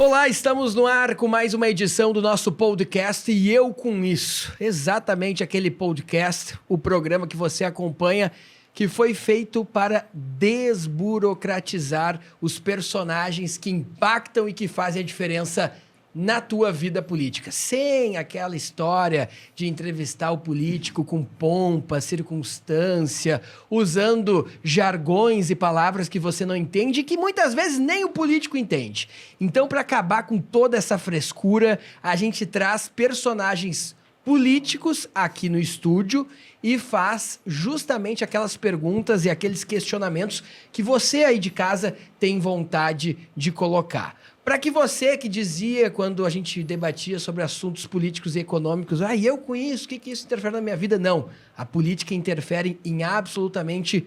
Olá, estamos no ar com mais uma edição do nosso podcast e eu com isso. Exatamente aquele podcast, o programa que você acompanha, que foi feito para desburocratizar os personagens que impactam e que fazem a diferença na tua vida política, sem aquela história de entrevistar o político com pompa, circunstância, usando jargões e palavras que você não entende e que muitas vezes nem o político entende. Então, para acabar com toda essa frescura, a gente traz personagens políticos aqui no estúdio e faz justamente aquelas perguntas e aqueles questionamentos que você aí de casa tem vontade de colocar. Para que você que dizia, quando a gente debatia sobre assuntos políticos e econômicos, eu com isso, o que isso interfere na minha vida? Não, a política interfere em absolutamente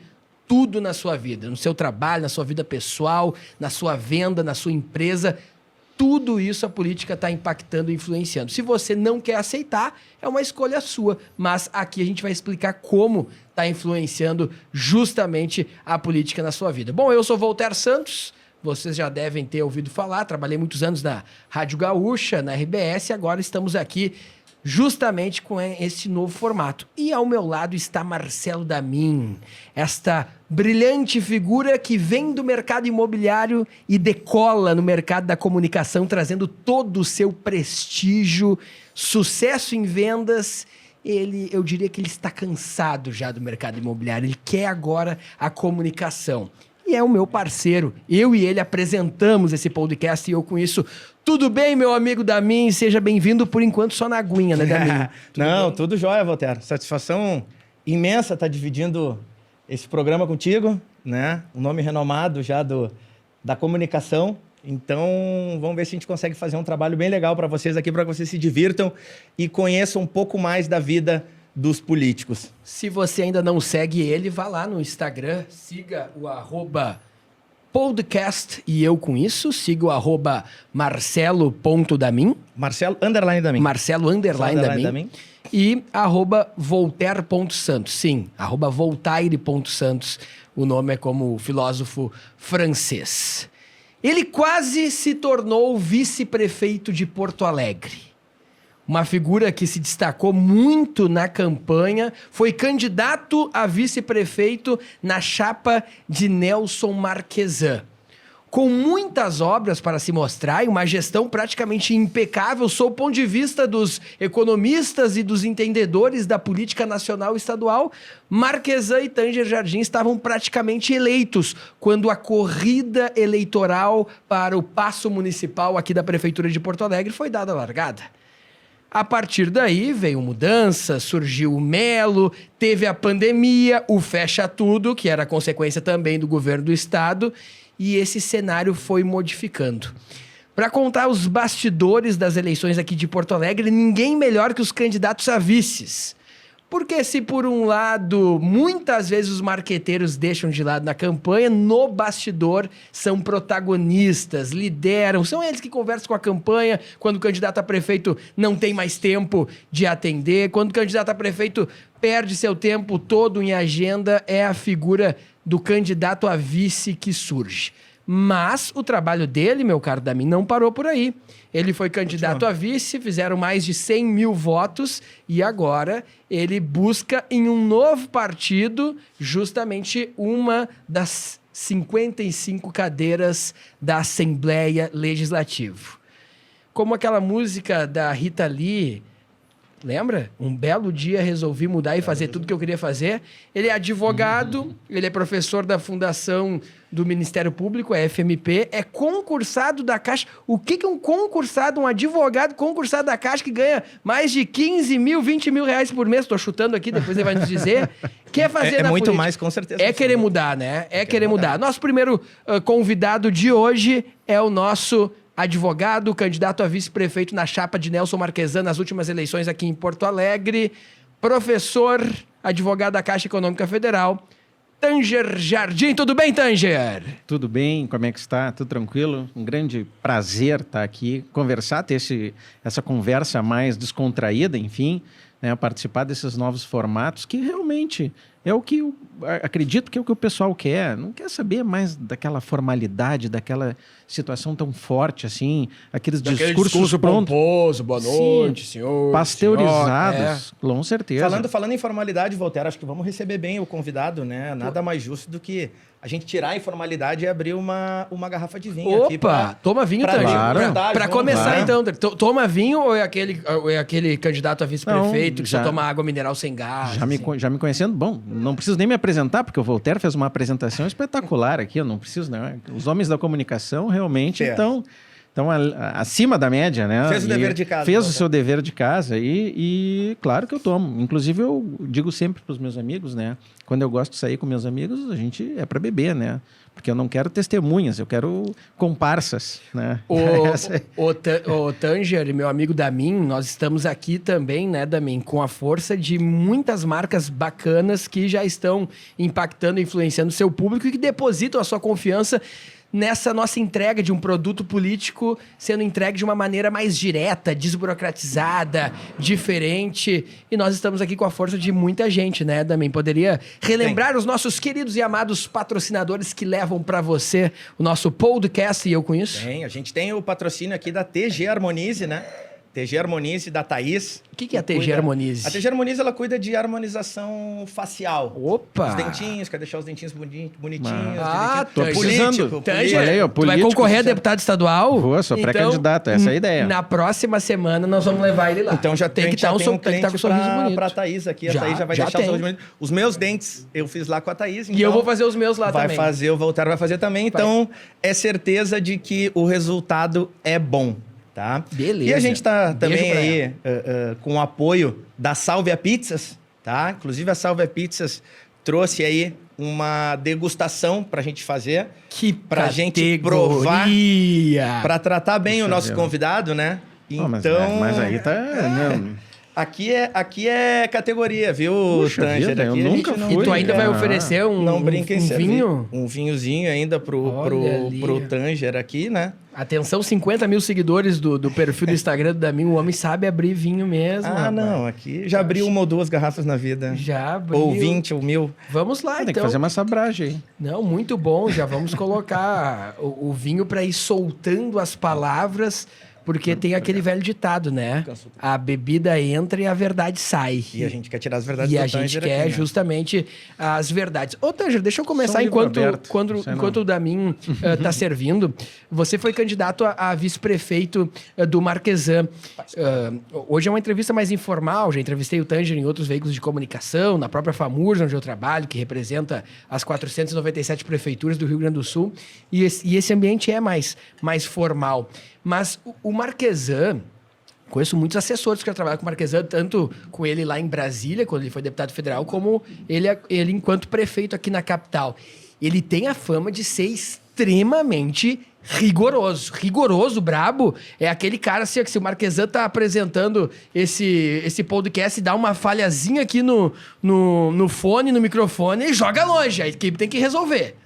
tudo na sua vida, no seu trabalho, na sua vida pessoal, na sua venda, na sua empresa. Tudo isso a política está impactando e influenciando. Se você não quer aceitar, é uma escolha sua. Mas aqui a gente vai explicar como está influenciando justamente a política na sua vida. Bom, eu sou Voltaire Santos. Vocês já devem ter ouvido falar, trabalhei muitos anos na Rádio Gaúcha, na RBS, e agora estamos aqui justamente com esse novo formato. E ao meu lado está Marcelo Damin, esta brilhante figura que vem do mercado imobiliário e decola no mercado da comunicação, trazendo todo o seu prestígio, sucesso em vendas. Eu diria que ele está cansado já do mercado imobiliário, ele quer agora a comunicação. E é o meu parceiro. Eu e ele apresentamos esse podcast e eu com isso. Tudo bem, meu amigo Damin? Seja bem-vindo, por enquanto, só na aguinha, né, Damin? Tudo jóia, Voltaire. Satisfação imensa estar dividindo esse programa contigo, né? Um nome renomado já da comunicação. Então, vamos ver se a gente consegue fazer um trabalho bem legal para vocês aqui, para que vocês se divirtam e conheçam um pouco mais da vida dos políticos. Se você ainda não segue ele, vá lá no Instagram, siga o @podcast e eu com isso, siga o @marcelo.damin. Marcelo _ Damin. Marcelo _ Damin. E @voltaire.santos. Sim, @voltaire.santos. O nome é como o filósofo francês. Ele quase se tornou vice-prefeito de Porto Alegre. Uma figura que se destacou muito na campanha, foi candidato a vice-prefeito na chapa de Nelson Marquesan. Com muitas obras para se mostrar e uma gestão praticamente impecável sob o ponto de vista dos economistas e dos entendedores da política nacional e estadual, Marquesan e Tanger Jardim estavam praticamente eleitos quando a corrida eleitoral para o Paço Municipal aqui da Prefeitura de Porto Alegre foi dada a largada. A partir daí veio mudança, surgiu o Melo, teve a pandemia, o fecha tudo, que era consequência também do governo do estado, e esse cenário foi modificando. Para contar os bastidores das eleições aqui de Porto Alegre, ninguém melhor que os candidatos a vices. Porque se por um lado, muitas vezes os marqueteiros deixam de lado na campanha, no bastidor são protagonistas, lideram, são eles que conversam com a campanha, quando o candidato a prefeito não tem mais tempo de atender, quando o candidato a prefeito perde seu tempo todo em agenda, é a figura do candidato a vice que surge. Mas o trabalho dele, meu caro Damin, não parou por aí. Ele foi candidato a vice, fizeram mais de 100 mil votos e agora ele busca em um novo partido justamente uma das 55 cadeiras da Assembleia Legislativa. Como aquela música da Rita Lee, lembra? Um belo dia resolvi mudar e fazer tudo que eu queria fazer. Ele é advogado, ele é professor da Fundação do Ministério Público, a FMP, é concursado da Caixa. O que é um concursado, um advogado concursado da Caixa que ganha mais de 15 mil, 20 mil reais por mês? Estou chutando aqui, depois ele vai nos dizer. Quer fazer na muito política? Mais, com certeza. É querer mudar, né? É querer mudar. Nosso primeiro convidado de hoje é o nosso advogado, candidato a vice-prefeito na chapa de Nelson Marquesan nas últimas eleições aqui em Porto Alegre, professor, advogado da Caixa Econômica Federal, Tanger Jardim. Tudo bem, Tanger? Tudo bem, como é que está? Tudo tranquilo? Um grande prazer estar aqui, conversar, ter essa conversa mais descontraída, enfim, né, participar desses novos formatos que realmente é o que acredito que é o que o pessoal quer. Não quer saber mais daquela formalidade, daquela situação tão forte assim, aqueles discursos prontos. Pomposo, boa noite, senhor. Pasteurizados, com certeza. Falando em formalidade, Voltaire, acho que vamos receber bem o convidado, né? Nada mais justo do que a gente tirar a informalidade e abrir uma garrafa de vinho aqui. Toma vinho também. Para começar, então, toma vinho ou é aquele candidato a vice-prefeito que só toma água mineral sem gás? Já me conhecendo, bom, não preciso nem me apresentar, porque o Voltaire fez uma apresentação espetacular aqui, eu não preciso, né? Os homens da comunicação realmente estão acima da média, né? Fez o dever de casa. Fez o seu dever de casa e claro que eu tomo. Inclusive, eu digo sempre para os meus amigos, né? Quando eu gosto de sair com meus amigos, a gente é para beber, né? Porque eu não quero testemunhas, eu quero comparsas, né? O Tanger, meu amigo Damin, nós estamos aqui também, né, Damin, com a força de muitas marcas bacanas que já estão impactando, influenciando o seu público e que depositam a sua confiança nessa nossa entrega de um produto político sendo entregue de uma maneira mais direta, desburocratizada, diferente. E nós estamos aqui com a força de muita gente, né, Damin? Poderia relembrar os nossos queridos e amados patrocinadores que levam para você o nosso podcast, e eu com isso? A gente tem o patrocínio aqui da TG Harmonize, né? TG Harmonize da Thaís. O que é a TG Harmonize? A TG Harmonize, ela cuida de harmonização facial. Opa! Os dentinhos, quer deixar os dentinhos bonitinhos. Tô precisando. Tu vai concorrer a deputado estadual? Vou, sou pré-candidato, essa é a ideia. Na próxima semana nós vamos levar ele lá. Então já tem que estar com um sorriso bonito. Pra Thaís aqui, a Thaís já vai deixar o sorriso bonito. Os meus dentes eu fiz lá com a Thaís. E eu vou fazer os meus lá também. O Voltaire vai fazer também. Então é certeza de que o resultado é bom. Tá? Beleza. E a gente tá também aí com o apoio da Salvia Pizzas, tá? Inclusive a Salvia Pizzas trouxe aí uma degustação pra gente fazer. Pra gente provar, pra tratar bem o nosso convidado, né? Então... mas aí tá... Aqui é categoria, viu, Tanger? Eu nunca fui. E tu ainda vai oferecer um vinho? Um vinhozinho ainda pro Tanger aqui, né? Atenção, 50 mil seguidores do perfil do Instagram do Damin. O homem sabe abrir vinho mesmo. Não. Aqui já abri uma ou duas garrafas na vida. Já abriu. Ou 20 ou 1000. Vamos lá, então. Tem que fazer uma sabragem aí. Não, muito bom. Já vamos colocar o vinho para ir soltando as palavras. Porque tem aquele velho ditado, né? A bebida entra e a verdade sai. E a gente quer tirar as verdades do Tanger. E a gente quer justamente as verdades. Ô, Tanger, deixa eu começar enquanto o Damin tá servindo. Você foi candidato a vice-prefeito do Marquesan. Hoje é uma entrevista mais informal. Já entrevistei o Tanger em outros veículos de comunicação, na própria FAMURS, onde eu trabalho, que representa as 497 prefeituras do Rio Grande do Sul. E esse ambiente é mais formal. Mas o Marquesan, conheço muitos assessores que já trabalham com o Marquesan, tanto com ele lá em Brasília, quando ele foi deputado federal, como ele enquanto prefeito aqui na capital. Ele tem a fama de ser extremamente rigoroso. Rigoroso, brabo, é aquele cara assim, que se o Marquesan tá apresentando esse podcast e dá uma falhazinha aqui no fone, no microfone, ele joga longe, a equipe tem que resolver.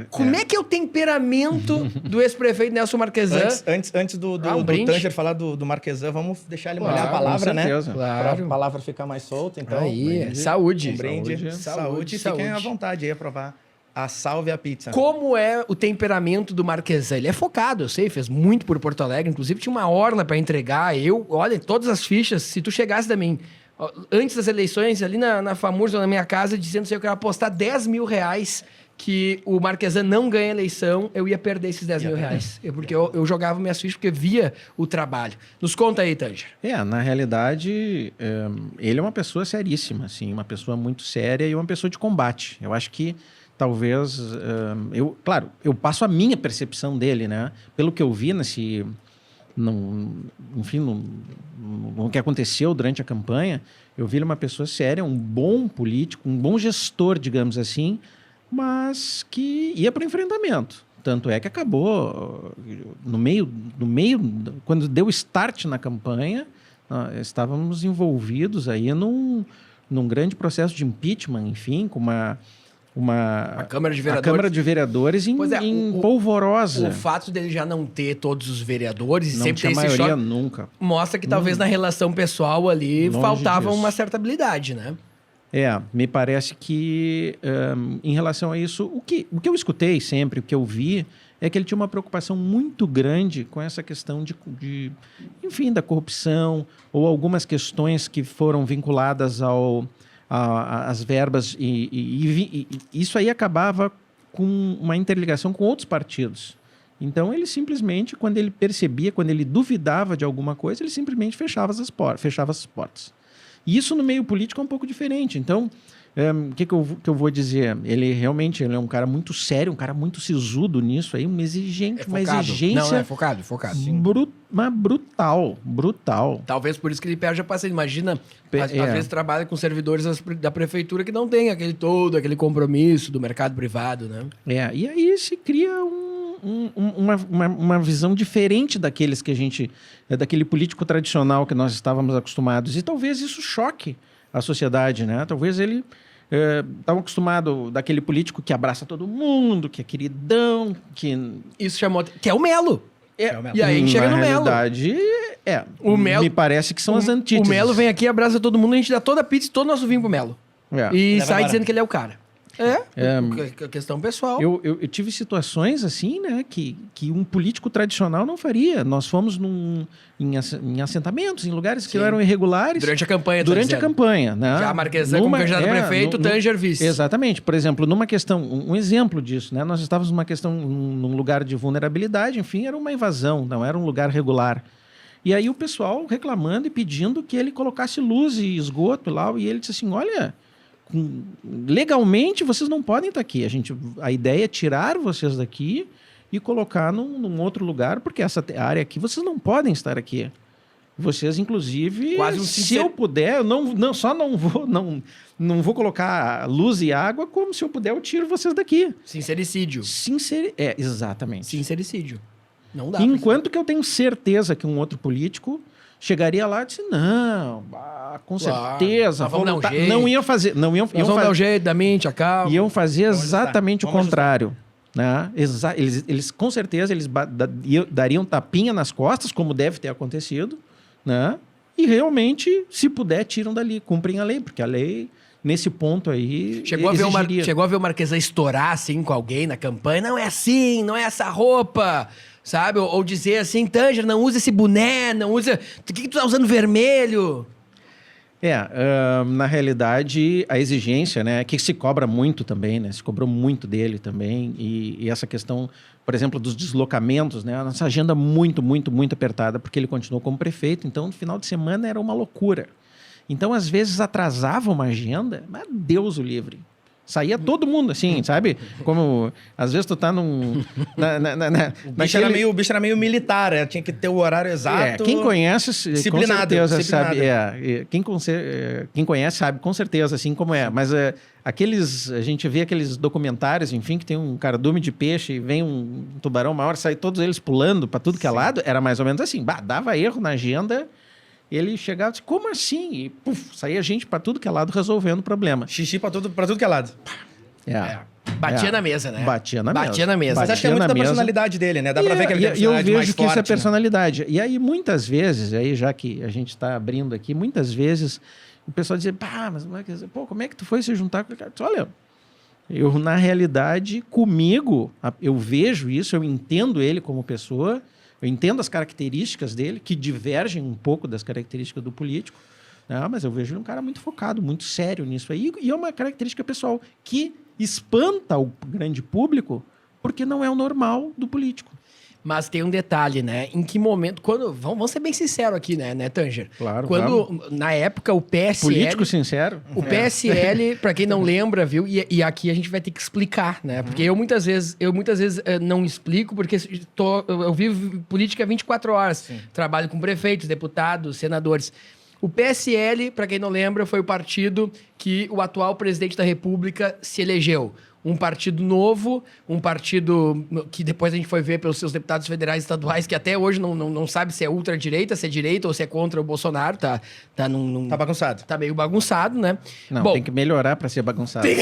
Como é que é o temperamento do ex-prefeito Nelson Marquesan? Antes do Tanger falar do Marquesan, vamos deixar ele molhar a palavra, né? Claro. Para a palavra ficar mais solta. Então, saúde. Um brinde. Saúde. Fiquem à vontade aí a provar a Salvia Pizza. Como é o temperamento do Marquesan? Ele é focado, eu sei, fez muito por Porto Alegre. Inclusive, tinha uma orla para entregar. Olha, todas as fichas, se tu chegasse também... Antes das eleições, ali na FAMURS, na minha casa, dizendo que eu queria apostar 10 mil reais que o Marquesan não ganha eleição, eu ia perder esses 10 mil reais. Porque eu jogava minhas fichas porque via o trabalho. Nos conta aí, Tanger. Na realidade, ele é uma pessoa seríssima, assim, uma pessoa muito séria e uma pessoa de combate. Eu acho que talvez... Claro, eu passo a minha percepção dele, né? Pelo que eu vi no que aconteceu durante a campanha, eu vi ele uma pessoa séria, um bom político, um bom gestor, digamos assim, mas que ia para o enfrentamento. Tanto é que acabou, no meio, quando deu start na campanha, estávamos envolvidos aí num grande processo de impeachment, enfim, com a Câmara de Vereadores, a Câmara de Vereadores em polvorosa. O fato dele já não ter todos os vereadores, não sempre tinha ter esse maioria choque, nunca. mostra que talvez na relação pessoal ali faltava uma certa habilidade, né? Me parece que, em relação a isso, o que eu escutei sempre, o que eu vi, é que ele tinha uma preocupação muito grande com essa questão enfim, da corrupção, ou algumas questões que foram vinculadas às verbas, e isso aí acabava com uma interligação com outros partidos. Então, ele simplesmente, quando ele percebia, quando ele duvidava de alguma coisa, ele simplesmente fechava as portas. E isso no meio político é um pouco diferente. Então, o que eu vou dizer? Ele realmente é um cara muito sério, um cara muito sisudo nisso aí, uma exigência... Não, é focado. Mas brutal. Talvez por isso que ele perde a paciência. Imagina, às vezes trabalha com servidores da prefeitura que não tem aquele compromisso do mercado privado, né? E aí se cria uma visão diferente daqueles que daquele político tradicional que nós estávamos acostumados. E talvez isso choque a sociedade, né? Talvez ele estava acostumado daquele político que abraça todo mundo, que é queridão, que... Isso chamou... Que é o Melo. E aí chega no Melo. Na realidade, o Melo, me parece que são as antíteses. O Melo vem aqui, abraça todo mundo, a gente dá toda a pizza e todo o nosso vinho pro Melo. E sai dizendo que ele é o cara. Questão pessoal. Eu tive situações assim, né, que um político tradicional não faria. Nós fomos em assentamentos, em lugares que eram irregulares. Durante a campanha, Durante a campanha, né? Já a Marquesa como candidato a prefeito, Tanger vice. Exatamente. Por exemplo, numa questão, um exemplo disso, né? Nós estávamos numa questão, num lugar de vulnerabilidade, enfim, era uma invasão, não era um lugar regular. E aí o pessoal reclamando e pedindo que ele colocasse luz e esgoto lá, e ele disse assim, olha... legalmente vocês não podem estar aqui. A ideia é tirar vocês daqui e colocar num outro lugar, porque essa área aqui vocês não podem estar aqui. Vocês, inclusive, se eu puder, eu não vou colocar luz e água, como se eu puder, eu tiro vocês daqui. Sincericídio. Exatamente. Sincericídio. Não dá. Enquanto que eu tenho certeza que um outro político chegaria lá e disse, não, com certeza, não iam fazer. Nós vamos dar um jeito da mente, a calma. Iam fazer exatamente o contrário. Né? Eles, com certeza, eles dariam tapinha nas costas, como deve ter acontecido, né? E realmente, se puder, tiram dali, cumprem a lei, porque a lei, nesse ponto aí, chegou a ver o Marquesa estourar assim com alguém na campanha, não é assim, não é essa roupa... Sabe? Ou dizer assim, Tanger, não usa esse boné, não usa... Por que tu tá usando vermelho? Na realidade, a exigência, né, que se cobra muito também, né? Se cobrou muito dele também. E essa questão, por exemplo, dos deslocamentos, né? A nossa agenda muito, muito, muito apertada, porque ele continuou como prefeito. Então, no final de semana era uma loucura. Então, às vezes, atrasava uma agenda, mas Deus o livre. Saía todo mundo, assim, sabe? Como, às vezes, tu tá num... O bicho era meio militar, né? Tinha que ter o horário exato. Quem conhece, disciplinado, com certeza sabe... Quem conhece sabe, com certeza, assim como é. Mas a gente vê aqueles documentários, enfim, que tem um cardume de peixe e vem um tubarão maior, sai todos eles pulando para tudo que é lado. Era mais ou menos assim. Dava erro na agenda... Ele chegava e disse, como assim? E saía gente para tudo que é lado resolvendo o problema. Xixi para tudo que é lado. Batia na mesa, né? Batia na mesa. Mas acho que é muito da personalidade dele, né? Dá para ver que ele tem a personalidade mais forte. E eu vejo que isso é personalidade. Né? E aí, muitas vezes, aí já que a gente está abrindo aqui, muitas vezes o pessoal dizia, mas como é que tu foi se juntar com o cara? Olha, eu, na realidade, comigo, eu vejo isso, eu entendo ele como pessoa, eu entendo as características dele, que divergem um pouco das características do político, né? Mas eu vejo ele um cara muito focado, muito sério nisso aí. E é uma característica pessoal que espanta o grande público, porque não é o normal do político. Mas tem um detalhe, né? Em que momento... Vamos ser bem sinceros aqui, né, Tanger? Claro, na época, o PSL... Político sincero? O PSL, para quem não lembra, viu? E aqui a gente vai ter que explicar, né? Porque eu muitas vezes não explico, porque eu vivo política 24 horas. Sim. Trabalho com prefeitos, deputados, senadores. O PSL, para quem não lembra, foi o partido que o atual presidente da República se elegeu. Um partido novo, um partido que depois a gente foi ver pelos seus deputados federais e estaduais, que até hoje não sabe se é ultradireita, se é direita ou se é contra o Bolsonaro. Tá bagunçado. Tá meio bagunçado, né? Não, tem que melhorar para ser bagunçado. Tem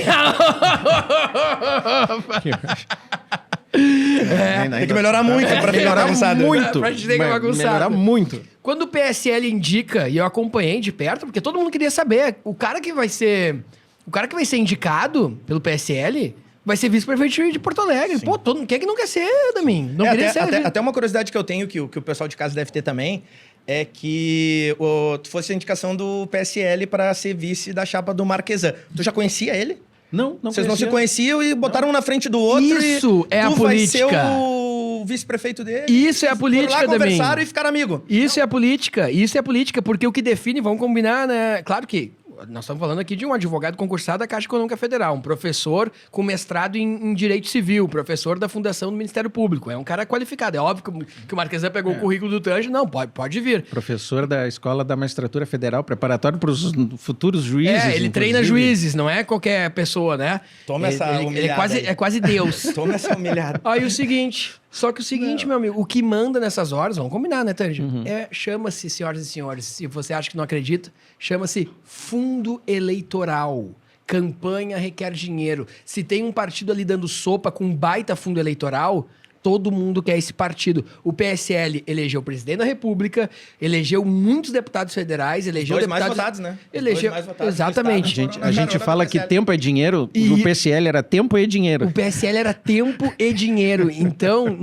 que melhorar muito para ficar bagunçado. Pra gente ter que bagunçado. Melhorar muito. Quando o PSL indica, e eu acompanhei de perto, porque todo mundo queria saber, o cara que vai ser O cara que vai ser indicado pelo PSL vai ser vice-prefeito de Porto Alegre. Sim. Pô, quem é que não quer ser, Damin? Não queria ser. Até uma curiosidade que eu tenho, que o pessoal de casa deve ter também, é que tu fosse a indicação do PSL para ser vice da chapa do Marquesan. Tu já conhecia ele? Não Vocês não se conheciam e botaram um na frente do outro. Isso é a tu vai política. ser o vice-prefeito dele. Isso é a política, Foram lá, Damin. conversaram e ficaram amigos. Isso é a política, porque o que define, vamos combinar, né? Claro que nós estamos falando aqui de um advogado concursado da Caixa Econômica Federal, um professor com mestrado em Direito Civil, professor da Fundação do Ministério Público. É um cara qualificado. É óbvio que o Marquesan pegou o currículo do Tange. Não, pode vir. Professor da Escola da Magistratura Federal, preparatório para os futuros juízes. Ele treina juízes, não é qualquer pessoa, né? Toma essa humilhada é quase Deus. Toma essa humilhada. Aí o seguinte... Só que o seguinte, meu amigo, o que manda nessas horas, vamos combinar, né, Tange? Chama-se, senhoras e senhores, se você acha que não acredita, chama-se fundo eleitoral. Campanha requer dinheiro. Se tem um partido ali dando sopa com um baita fundo eleitoral, todo mundo quer esse partido. O PSL elegeu o presidente da República, elegeu muitos deputados federais, elegeu Dois deputados... mais votados, né? Elegeu... Dois mais votados. Exatamente. A gente fala que tempo é dinheiro, no PSL era tempo e dinheiro. O PSL era tempo e dinheiro. Então,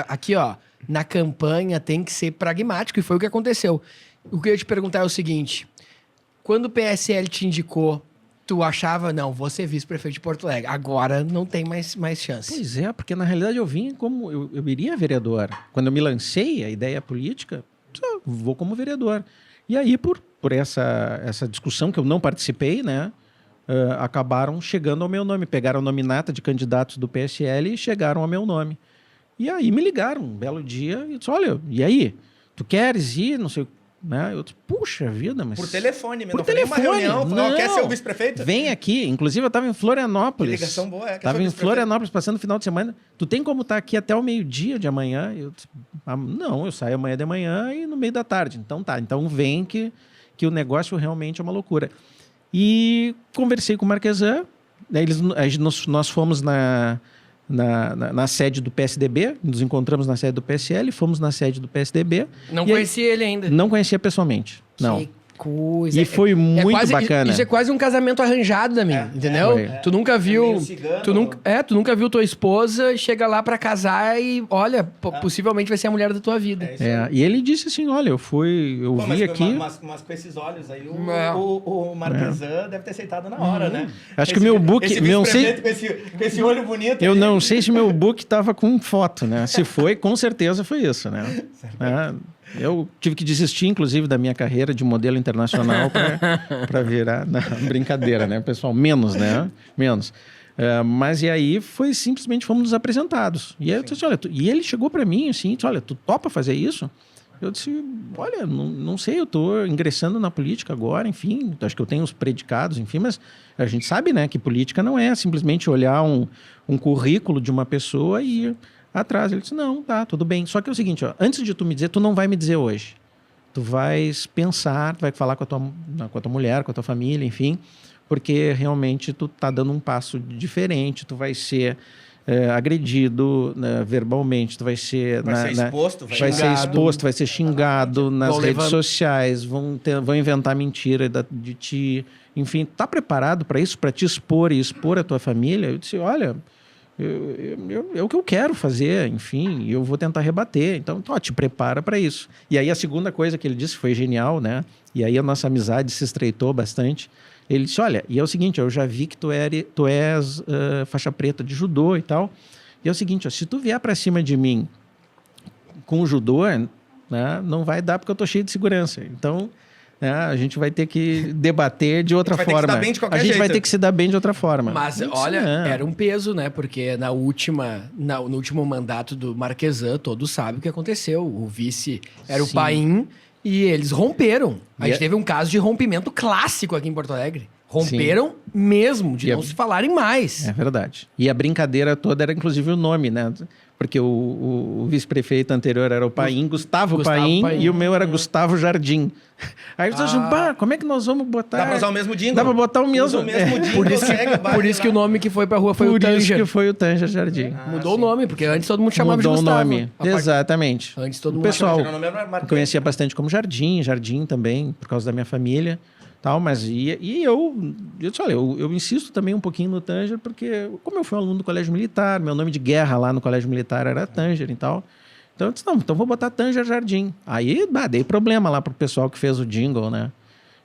aqui, ó, na campanha tem que ser pragmático, e foi o que aconteceu. O que eu ia te perguntar é o seguinte: quando o PSL te indicou, tu achava, não, vou ser vice-prefeito de Porto Alegre. Agora não tem mais chance. Pois é, porque na realidade eu vim como... Eu iria vereador. Quando eu me lancei a ideia política, vou como vereador. E aí, por essa discussão que eu não participei, né, acabaram chegando ao meu nome. Pegaram a nominata de candidatos do PSL e chegaram ao meu nome. E aí me ligaram um belo dia e disse, olha, e aí? Tu queres ir? Não sei o né? Eu disse, puxa vida, mas... Por telefone, Por não telefone. foi nem uma reunião. Falou, Não. quer ser o vice-prefeito? Vem aqui. Inclusive, eu estava em Florianópolis. Que ligação boa, quer Tava ser o em vice-prefeito? Florianópolis, passando o final de semana. Tu tem como estar aqui até o meio-dia de amanhã? Eu disse, não, eu saio amanhã de manhã e no meio da tarde. Então tá, então vem que o negócio realmente é uma loucura. E conversei com o Marquesan. Daí nós fomos na sede do PSDB, nos encontramos na sede do PSL, fomos na sede do PSDB. Não conhecia ele ainda. Não conhecia pessoalmente, não. Que coisa. E foi muito bacana. Isso é quase um casamento arranjado da minha, entendeu? Tu nunca viu... meio cigano. Tu nunca viu tua esposa, chega lá pra casar e, olha, possivelmente vai ser a mulher da tua vida. E ele disse assim, olha, eu vi aqui... Mas com esses olhos aí, o Marquesan deve ter aceitado na hora, né? Acho que meu book... Esse vice-prefeito com esse olho bonito. Eu não sei se meu book estava com foto, né? Se foi, com certeza foi isso, né? Eu tive que desistir, inclusive, da minha carreira de modelo internacional para virar... Não, brincadeira, né, pessoal? Menos, né? Menos. Mas e aí foi simplesmente, fomos nos apresentados. E aí eu disse, olha, e ele chegou para mim assim, disse, olha, tu topa fazer isso? Eu disse, olha, não sei, eu estou ingressando na política agora, enfim, acho que eu tenho os predicados, enfim, mas a gente sabe, né, que política não é simplesmente olhar um currículo de uma pessoa e ir atrás. Ele disse, não, tá, tudo bem. Só que é o seguinte, ó, antes de tu me dizer, tu não vai me dizer hoje. Tu vais pensar, tu vai falar com a tua mulher, com a tua família, enfim, porque realmente tu tá dando um passo diferente, tu vai ser agredido, né, verbalmente, tu vai ser... Vai ser exposto, vai ser xingado nas redes sociais, vão inventar mentira de ti. Enfim, tá preparado para isso, para te expor e expor a tua família? Eu disse, olha... É o que eu quero fazer, enfim, eu vou tentar rebater. Então, te prepara para isso. E aí a segunda coisa que ele disse foi genial, né? E aí a nossa amizade se estreitou bastante. Ele disse, olha, e é o seguinte, eu já vi que tu és faixa preta de judô e tal. E é o seguinte, ó, se tu vier para cima de mim com o judô, né, não vai dar porque eu tô cheio de segurança. Então... a gente vai ter que debater de outra forma. A gente vai ter que se dar bem de outra forma. Mas, olha, era um peso, né? Porque no último mandato do Marquesan, todos sabem o que aconteceu. O vice era o Paim e eles romperam. A gente teve um caso de rompimento clássico aqui em Porto Alegre. Romperam mesmo, de não se falarem mais. É verdade. E a brincadeira toda era, inclusive, o nome, né? Porque o vice-prefeito anterior era o Paim, Gustavo Paim, e o meu era Gustavo Jardim. Aí eles disseram, como é que nós vamos botar... Dá pra usar o mesmo jingle? Dá pra botar o mesmo. Por isso que o nome que foi pra rua foi o Tanger. Por isso que foi o Tanger Jardim. Mudou o nome, porque antes todo mundo chamava de Gustavo. Mudou o nome, exatamente. Antes todo mundo o pessoal chamava. conhecia bastante como Jardim também, por causa da minha família. tal, mas eu disse, olha, eu insisto também um pouquinho no Tanger, porque como eu fui um aluno do Colégio Militar, meu nome de guerra lá no Colégio Militar era Tanger e tal, então eu disse, não, então vou botar Tanger Jardim. Aí dei problema lá pro pessoal que fez o jingle, né?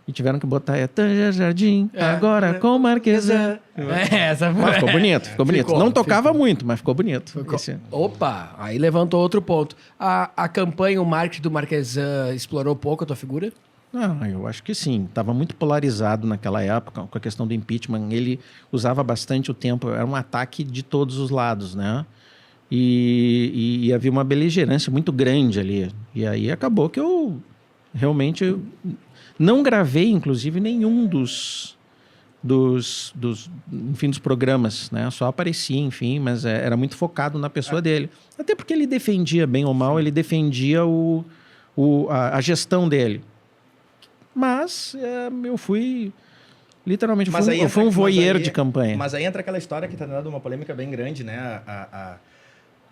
E tiveram que botar Tanger Jardim, agora com Marquesa. Essa foi. Mas ficou bonito, ficou bonito. Não tocava muito, mas ficou bonito. Opa, aí levantou outro ponto. A campanha, o marketing do Marquesan explorou pouco a tua figura? Não, eu acho que sim. Estava muito polarizado naquela época com a questão do impeachment. Ele usava bastante o tempo, era um ataque de todos os lados, né? E havia uma beligerância muito grande ali. E aí acabou que eu realmente não gravei, inclusive, nenhum dos programas, né? Só aparecia, enfim, mas era muito focado na pessoa dele. Até porque ele defendia, bem ou mal, ele defendia a gestão dele. Mas eu fui... Literalmente, eu fui um voyeur de campanha. Mas aí entra aquela história que está dando uma polêmica bem grande, né?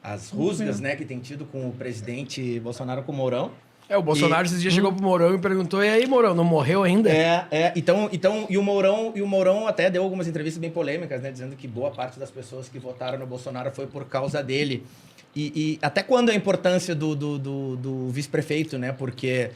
As rusgas, né, que tem tido com o presidente Bolsonaro com o Mourão. O Bolsonaro esses dias chegou pro Mourão e perguntou, e aí, Mourão, não morreu ainda? Então, e o Mourão até deu algumas entrevistas bem polêmicas, né, dizendo que boa parte das pessoas que votaram no Bolsonaro foi por causa dele. E até quando a importância do vice-prefeito, né, porque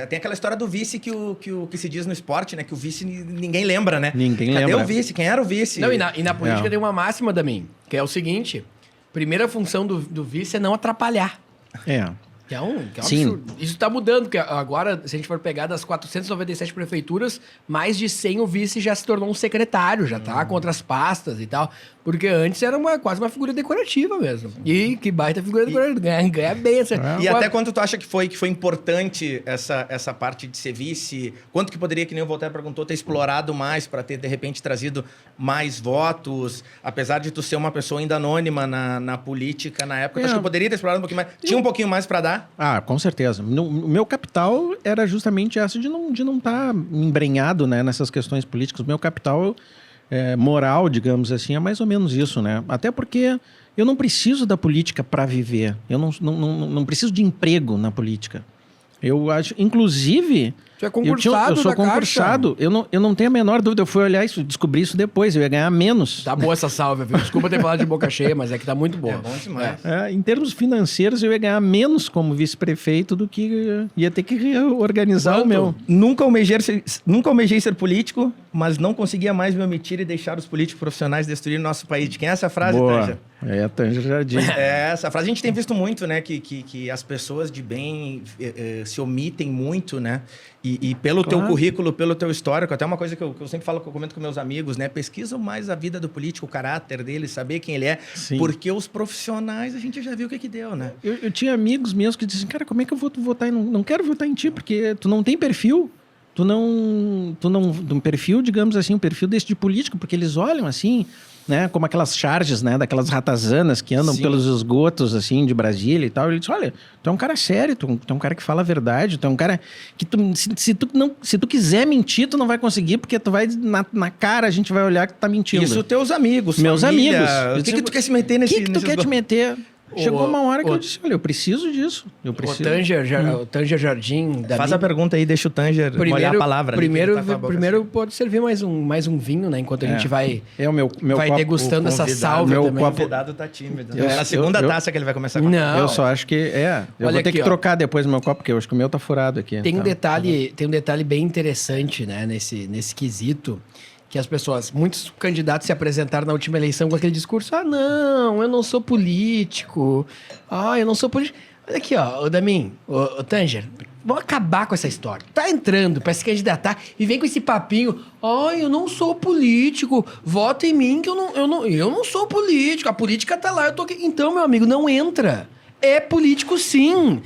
tem aquela história do vice que se diz no esporte, né, que o vice ninguém lembra, né? Cadê o vice? Quem era o vice? Não, e na política tem uma máxima também, que é o seguinte, primeira função do vice é não atrapalhar. Que é um absurdo. Isso está mudando, porque agora, se a gente for pegar das 497 prefeituras, mais de 100 o vice já se tornou um secretário, já está com outras pastas e tal. Porque antes era quase uma figura decorativa mesmo. E que baita figura decorativa, ganha bem. E até quanto tu acha que foi importante essa parte de ser vice? Quanto que poderia, que nem o Voltaire perguntou, ter explorado mais para ter, de repente, trazido mais votos? Apesar de tu ser uma pessoa ainda anônima na política na época, tu acha que poderia ter explorado um pouquinho mais? Tinha um pouquinho mais para dar? Com certeza. O meu capital era justamente essa de não estar embrenhado, né, nessas questões políticas. O meu capital moral, digamos assim, é mais ou menos isso, né? Até porque eu não preciso da política para viver. Eu não preciso de emprego na política. Eu acho, inclusive... Tu é concursado, eu sou concursado. Eu não tenho a menor dúvida. Eu fui olhar isso, descobri isso depois. Eu ia ganhar menos. Tá boa essa salva, viu? Desculpa ter falado de boca cheia, mas é que tá muito boa. É bom demais. Em termos financeiros, eu ia ganhar menos como vice-prefeito do que ia ter que reorganizar o meu. Nunca almejei ser político, mas não conseguia mais me omitir e deixar os políticos profissionais destruir nosso país. De quem é essa frase, Tanger? Tanger Jardim. Essa frase a gente tem visto muito, né? Que as pessoas de bem se omitem muito, né? E pelo teu currículo, pelo teu histórico, até uma coisa que eu sempre falo, que eu comento com meus amigos, né? Pesquisam mais a vida do político, o caráter dele, saber quem ele é. Sim. Porque os profissionais, a gente já viu o que deu, né? Eu tinha amigos meus que diziam, cara, como é que eu vou votar em... Não quero votar em ti, porque tu não tem perfil. Tu não... Um perfil, digamos assim, um perfil desse de político, porque eles olham assim... Né, como aquelas charges, né, daquelas ratazanas que andam pelos esgotos assim de Brasília e tal. Ele diz, olha, tu é um cara sério, tu é um cara que fala a verdade, tu é um cara que se tu quiser mentir, tu não vai conseguir, porque tu vai na cara, a gente vai olhar que tu tá mentindo. Isso, teus amigos, meus família, amigos. O que tu quer se meter nesse... O que tu quer te meter? Chegou uma hora que eu disse, olha, eu preciso disso. Eu preciso. O Tanger Jardim... Faz a pergunta aí, deixa o Tanger molhar a palavra. Primeiro pode servir mais um vinho, né? Enquanto a gente vai copo, degustando essa salva também. O convidado tá tímido. Na segunda taça que ele vai começar a Não. Eu só acho que... Eu vou ter que trocar depois o meu copo, porque eu acho que o meu tá furado aqui. Tem um detalhe bem interessante, né? Nesse quesito... que as pessoas, muitos candidatos se apresentaram na última eleição com aquele discurso, não, eu não sou político, eu não sou político. Olha aqui, o Damin, o Tanger, vamos acabar com essa história. Tá entrando para se candidatar e vem com esse papinho, eu não sou político, vota em mim que eu não sou político, a política tá lá, eu tô aqui. Então, meu amigo, não entra. É político sim,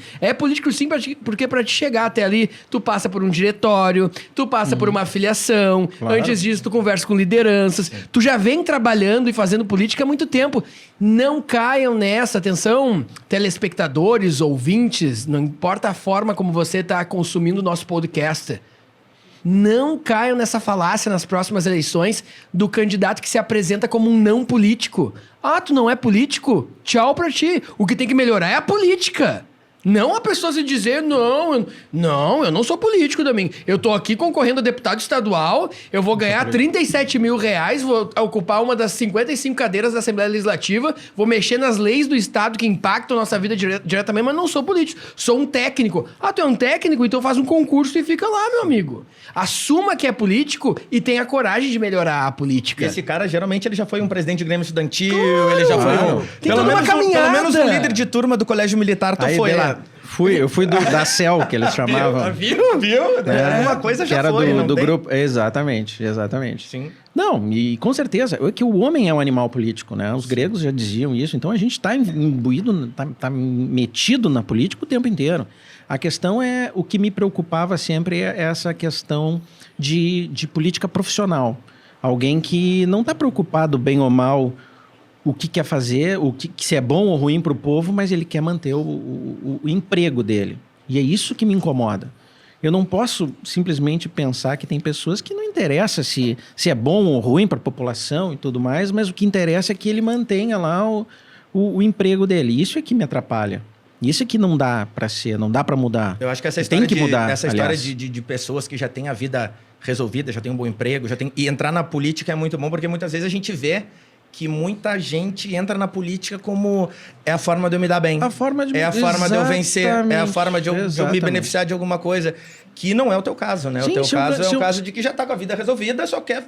porque para te chegar até ali, tu passa por um diretório, tu passa por uma afiliação, antes disso tu conversa com lideranças, tu já vem trabalhando e fazendo política há muito tempo. Não caiam nessa, atenção, telespectadores, ouvintes, não importa a forma como você está consumindo o nosso podcast. Não caiam nessa falácia nas próximas eleições do candidato que se apresenta como um não político. Tu não é político? Tchau pra ti. O que tem que melhorar é a política. Não a pessoa se dizer, não, eu não sou político, Damin. Eu tô aqui concorrendo a deputado estadual, eu vou ganhar 37 mil reais, vou ocupar uma das 55 cadeiras da Assembleia Legislativa, vou mexer nas leis do Estado que impactam a nossa vida diretamente, mas não sou político. Sou um técnico. Ah, tu é um técnico? Então faz um concurso e fica lá, meu amigo. Assuma que é político e tenha coragem de melhorar a política. E esse cara, geralmente, ele já foi um presidente de Grêmio Estudantil, Claro, ele já foi tem toda uma caminhada. Pelo menos um líder de turma do Colégio Militar, tu foi lá. Eu fui da CEL, que eles chamavam. Viu? Uma coisa já que era foi, do grupo. Exatamente. Sim. Não, e com certeza, é que o homem é um animal político, né? Os gregos já diziam isso, então a gente está imbuído, está metido na política o tempo inteiro. A questão é, o que me preocupava sempre é essa questão de política profissional. Alguém que não está preocupado, bem ou mal, o que quer fazer, se é bom ou ruim para o povo, mas ele quer manter o emprego dele. E é isso que me incomoda. Eu não posso simplesmente pensar que tem pessoas que não interessa se é bom ou ruim para a população e tudo mais, mas o que interessa é que ele mantenha lá o emprego dele. Isso é que me atrapalha. Isso é que não dá para ser, não dá para mudar. Eu acho que essa história, tem que mudar, essa história de pessoas que já têm a vida resolvida, já têm um bom emprego, e entrar na política é muito bom, porque muitas vezes a gente vê que muita gente entra na política como é a forma de eu me dar bem. É a forma de eu vencer, é a forma de eu me beneficiar de alguma coisa, que não é o teu caso, né? Sim, o teu caso é um caso de que já tá com a vida resolvida, só quer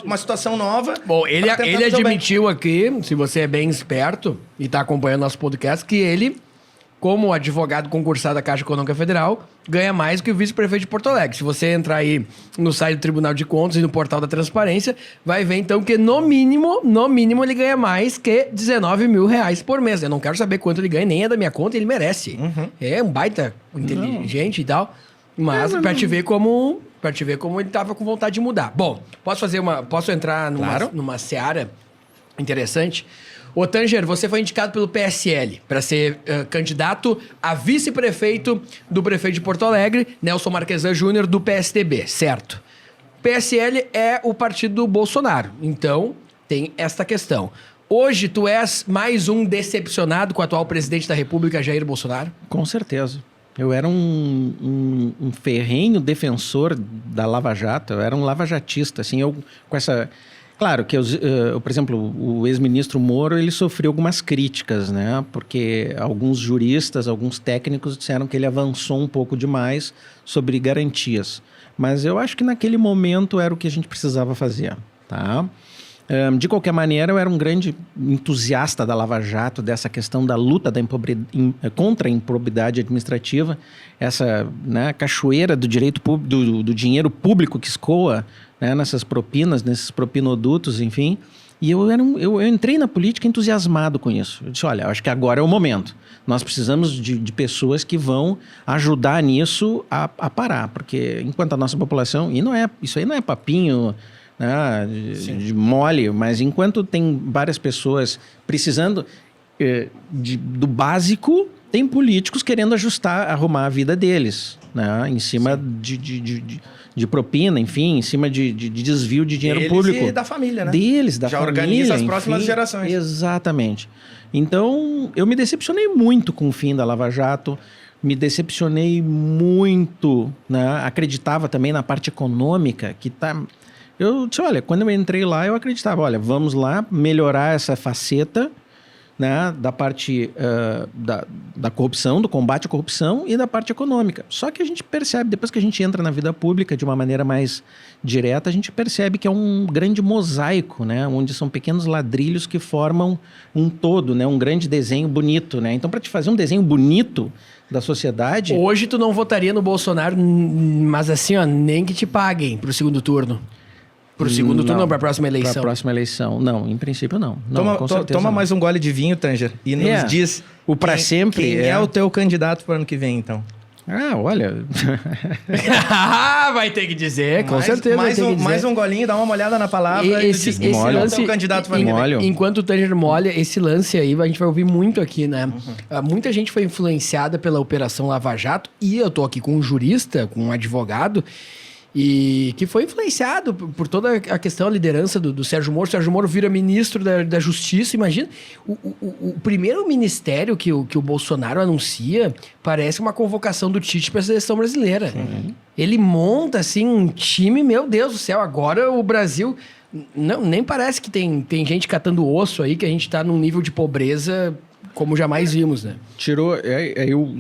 uma situação nova. Bom, ele admitiu aqui, se você é bem esperto e tá acompanhando nosso podcast, que ele, como advogado concursado da Caixa Econômica Federal, ganha mais que o vice-prefeito de Porto Alegre. Se você entrar aí no site do Tribunal de Contas e no portal da Transparência, vai ver então que no mínimo ele ganha mais que 19 mil reais por mês. Eu não quero saber quanto ele ganha, nem é da minha conta, ele merece. É um baita inteligente e tal, mas pra te ver como ele tava com vontade de mudar. Bom, posso entrar numa seara interessante? Ô, Tanger, você foi indicado pelo PSL para ser candidato a vice-prefeito do prefeito de Porto Alegre, Nelson Marquesan Júnior, do PSDB, certo? PSL é o partido do Bolsonaro, então tem esta questão. Hoje, tu és mais um decepcionado com o atual presidente da República, Jair Bolsonaro? Com certeza. Eu era um ferrenho defensor da Lava Jato, eu era um lavajatista, assim, com essa... Claro que, por exemplo, o ex-ministro Moro, ele sofreu algumas críticas, né? Porque alguns juristas, alguns técnicos disseram que ele avançou um pouco demais sobre garantias. Mas eu acho que naquele momento era o que a gente precisava fazer, tá? De qualquer maneira, eu era um grande entusiasta da Lava Jato, dessa questão da luta contra a improbidade administrativa, essa, né, cachoeira do direito do dinheiro público que escoa, né, nessas propinas, nesses propinodutos, enfim. E eu entrei na política entusiasmado com isso. Eu disse, olha, acho que agora é o momento. Nós precisamos de pessoas que vão ajudar nisso a parar, porque enquanto a nossa população... Isso aí não é papinho... de mole, mas enquanto tem várias pessoas precisando do básico, tem políticos querendo arrumar a vida deles, né? Em cima de propina, enfim, em cima de desvio de dinheiro público. E da família, né? Deles, da família. Já organiza as próximas gerações. Exatamente. Então, eu me decepcionei muito com o fim da Lava Jato, me decepcionei muito, né? Acreditava também na parte econômica, que tá... Eu disse, olha, quando eu entrei lá, eu acreditava, olha, vamos lá melhorar essa faceta, né, da parte da corrupção, do combate à corrupção e da parte econômica. Só que a gente percebe, depois que a gente entra na vida pública de uma maneira mais direta, a gente percebe que é um grande mosaico, né, onde são pequenos ladrilhos que formam um todo, né, um grande desenho bonito, né? Então, para te fazer um desenho bonito da sociedade... Hoje tu não votaria no Bolsonaro, mas assim, ó, nem que te paguem pro segundo turno. Pro segundo turno ou pra próxima eleição? Pra próxima eleição. Não, em princípio não. Toma mais um gole de vinho, Tanger, e nos diz o pra sempre. Quem é o teu candidato pro ano que vem, então? Ah, olha... Vai ter que dizer, com certeza. Mais um golinho, dá uma olhada na palavra esse lance, o candidato pro ano que vem. Enquanto o Tanger molha, esse lance aí a gente vai ouvir muito aqui, né? Muita gente foi influenciada pela Operação Lava Jato, e eu tô aqui com um jurista, com um advogado, E que foi influenciado por toda a questão, a liderança do Sérgio Moro. O Sérgio Moro vira ministro da Justiça. Imagina, o primeiro ministério que o Bolsonaro anuncia parece uma convocação do Tite para a seleção brasileira. Sim. Ele monta, assim, um time, meu Deus do céu, agora o Brasil... Não, nem parece que tem gente catando osso aí, que a gente tá num nível de pobreza como jamais vimos, né? Tirou...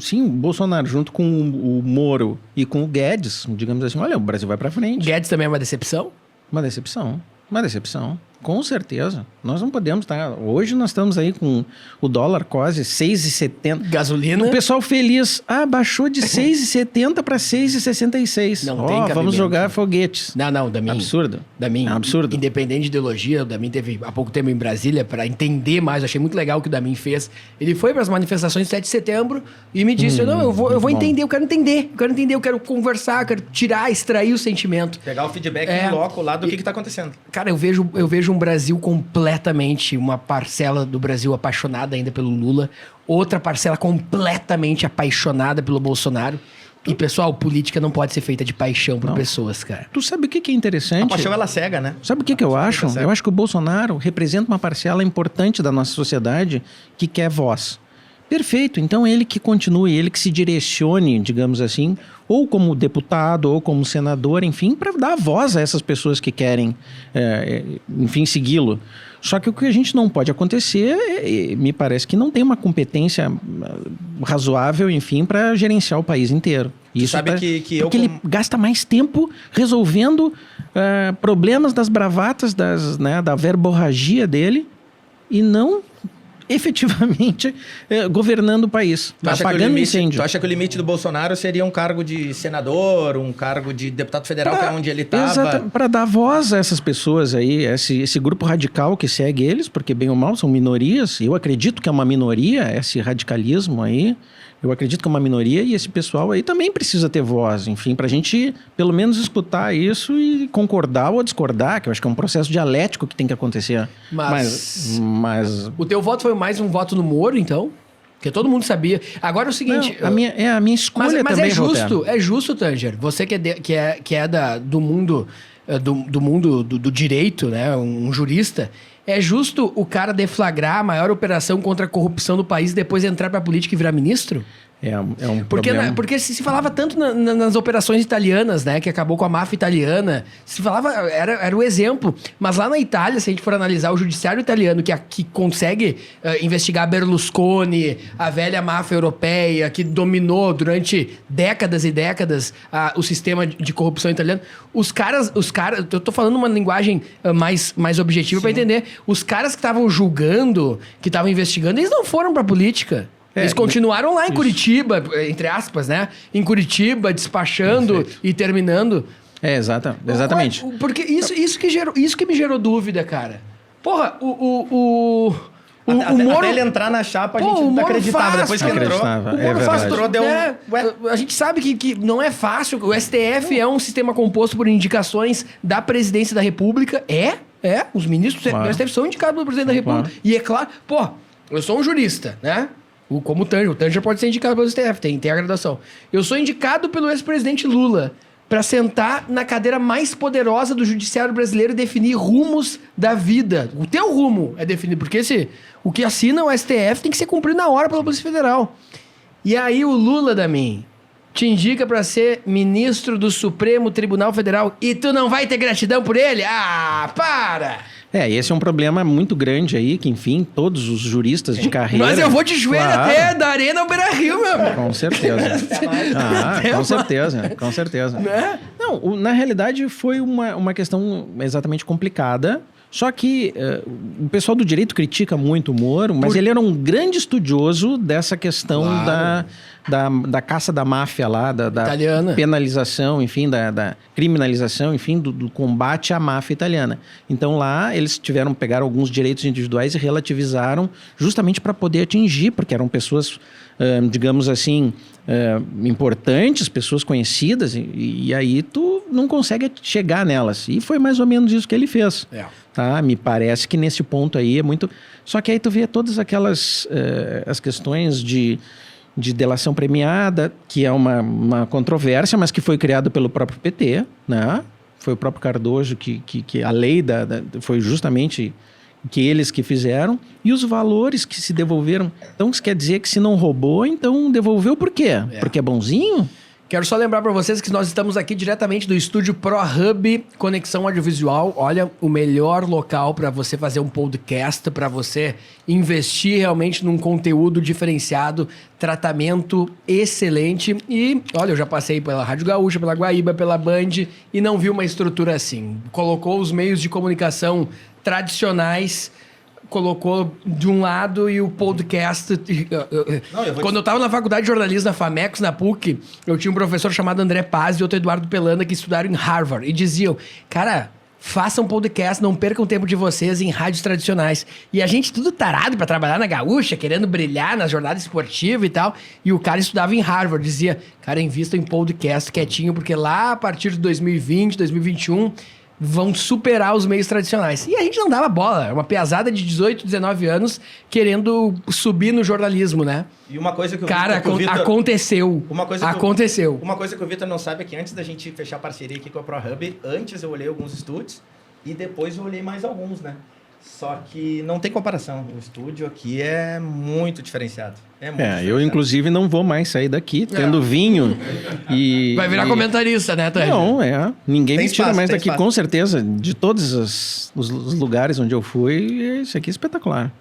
sim, o Bolsonaro, junto com o Moro e com o Guedes, digamos assim, olha, o Brasil vai pra frente. Guedes também é uma decepção? Uma decepção. Com certeza. Nós não podemos, tá? Hoje nós estamos aí com o dólar quase 6,70. Gasolina. O pessoal feliz. Baixou de 6,70 para 6,66. Não tem cabimento. Vamos jogar foguetes. Não, Damin. Absurdo. Damin. Absurdo. Independente de ideologia, o Damin teve há pouco tempo em Brasília para entender mais. Eu achei muito legal o que o Damin fez. Ele foi para as manifestações de 7 de setembro e me disse, eu vou entender, eu quero conversar, eu quero extrair o sentimento. Pegar o feedback em loco lá do que tá acontecendo. Cara, eu vejo um Brasil completamente, uma parcela do Brasil apaixonada ainda pelo Lula, outra parcela completamente apaixonada pelo Bolsonaro. E, pessoal, política não pode ser feita de paixão por pessoas, cara. Tu sabe o que é interessante? A paixão, ela cega, né? Sabe o que eu acho? Eu acho que o Bolsonaro representa uma parcela importante da nossa sociedade que quer voz. Perfeito. Então, ele que continue, ele que se direcione, digamos assim, ou como deputado, ou como senador, enfim, para dar voz a essas pessoas que querem, enfim, segui-lo. Só que o que a gente não pode acontecer, me parece que não tem uma competência razoável, enfim, para gerenciar o país inteiro. Isso sabe porque ele gasta mais tempo resolvendo problemas das bravatas, da verborragia dele, e não efetivamente governando o país, apagando incêndio. Tu acha que o limite do Bolsonaro seria um cargo de senador, um cargo de deputado federal, que é onde ele estava? Exato, para dar voz a essas pessoas aí, esse grupo radical que segue eles, porque bem ou mal são minorias, eu acredito que é uma minoria, esse radicalismo aí, eu acredito que é uma minoria e esse pessoal aí também precisa ter voz, enfim, pra gente pelo menos escutar isso e concordar ou discordar, que eu acho que é um processo dialético que tem que acontecer. Mas... O teu voto foi mais um voto no Moro, então? Porque todo mundo sabia. Agora é o seguinte... Não, a minha escolha mas também, é justo, Tanger. Você que é do mundo do direito, né? Um jurista... É justo o cara deflagrar a maior operação contra a corrupção do país e depois entrar pra política e virar ministro? É um problema. Porque se falava tanto nas operações italianas, né? Que acabou com a máfia italiana. Se falava... Era o exemplo. Mas lá na Itália, se a gente for analisar o judiciário italiano, que consegue investigar Berlusconi, a velha máfia europeia, que dominou durante décadas e décadas o sistema de corrupção italiano. Os caras... Eu tô falando uma linguagem mais objetiva para entender. Os caras que estavam julgando, que estavam investigando, eles não foram pra política. Eles continuaram lá em Curitiba, entre aspas, né? Em Curitiba, despachando e terminando. Exatamente. Porque isso que me gerou dúvida, cara. Porra, o Moro... Até ele entrar na chapa, a gente não acreditava. Depois que entrou, o Moro entrou, deu a gente sabe que não é fácil. O STF é um sistema composto por indicações da Presidência da República. Os ministros do STF são indicados pelo Presidente da República. Claro. E é claro... Pô, eu sou um jurista, né? Como o Tanger pode ser indicado pelo STF, tem a graduação. Eu sou indicado pelo ex-presidente Lula para sentar na cadeira mais poderosa do judiciário brasileiro e definir rumos da vida. O teu rumo é definido, porque o que assina o STF tem que ser cumprido na hora pela Polícia Federal. E aí o Lula, Damin, te indica para ser ministro do Supremo Tribunal Federal e tu não vai ter gratidão por ele? Ah, para! Esse é um problema muito grande aí, que enfim, todos os juristas de carreira... Mas eu vou de joelho até da Arena ao Beira-Rio, meu amigo. Com certeza. Com certeza. Né? Não, na realidade foi uma questão exatamente complicada, só que o pessoal do direito critica muito o Moro, mas ele era um grande estudioso dessa questão da caça da máfia lá, da penalização, enfim, da criminalização, enfim, do combate à máfia italiana. Então lá eles pegaram alguns direitos individuais e relativizaram justamente para poder atingir, porque eram pessoas, digamos assim, importantes, pessoas conhecidas, e aí tu não consegue chegar nelas. E foi mais ou menos isso que ele fez. Tá? Me parece que nesse ponto aí é muito... Só que aí tu vê todas aquelas as questões de de delação premiada, que é uma controvérsia, mas que foi criado pelo próprio PT, né? Foi o próprio Cardoso que a lei foi justamente que eles que fizeram, e os valores que se devolveram. Então, isso quer dizer que se não roubou, então devolveu por quê? Porque é bonzinho? Quero só lembrar para vocês que nós estamos aqui diretamente do estúdio ProHub Conexão Audiovisual. Olha, o melhor local para você fazer um podcast, para você investir realmente num conteúdo diferenciado, tratamento excelente. E, olha, eu já passei pela Rádio Gaúcha, pela Guaíba, pela Band e não vi uma estrutura assim. Colocou os meios de comunicação tradicionais, colocou de um lado e o podcast... Quando eu estava na faculdade de jornalismo, na FAMECOS, na PUC, eu tinha um professor chamado André Paz e outro Eduardo Pelanda que estudaram em Harvard e diziam, cara, façam podcast, não percam tempo de vocês em rádios tradicionais. E a gente tudo tarado para trabalhar na Gaúcha, querendo brilhar na jornada esportiva e tal. E o cara estudava em Harvard, dizia, cara, invista em podcast quietinho, porque lá a partir de 2020, 2021... vão superar os meios tradicionais. E a gente não dava bola. É uma piazada de 18, 19 anos querendo subir no jornalismo, né? E uma coisa que o Vitor... aconteceu. Aconteceu. Uma coisa que o Vitor não sabe é que antes da gente fechar parceria aqui com a ProHub, antes eu olhei alguns estúdios e depois eu olhei mais alguns, né? Só que não tem comparação. O estúdio aqui é muito diferenciado. Eu inclusive não vou mais sair daqui tendo vinho e... Vai virar comentarista, né, Tânia? Não, ninguém me tira mais daqui, espaço. com certeza. De todos os lugares onde eu fui, esse aqui é espetacular.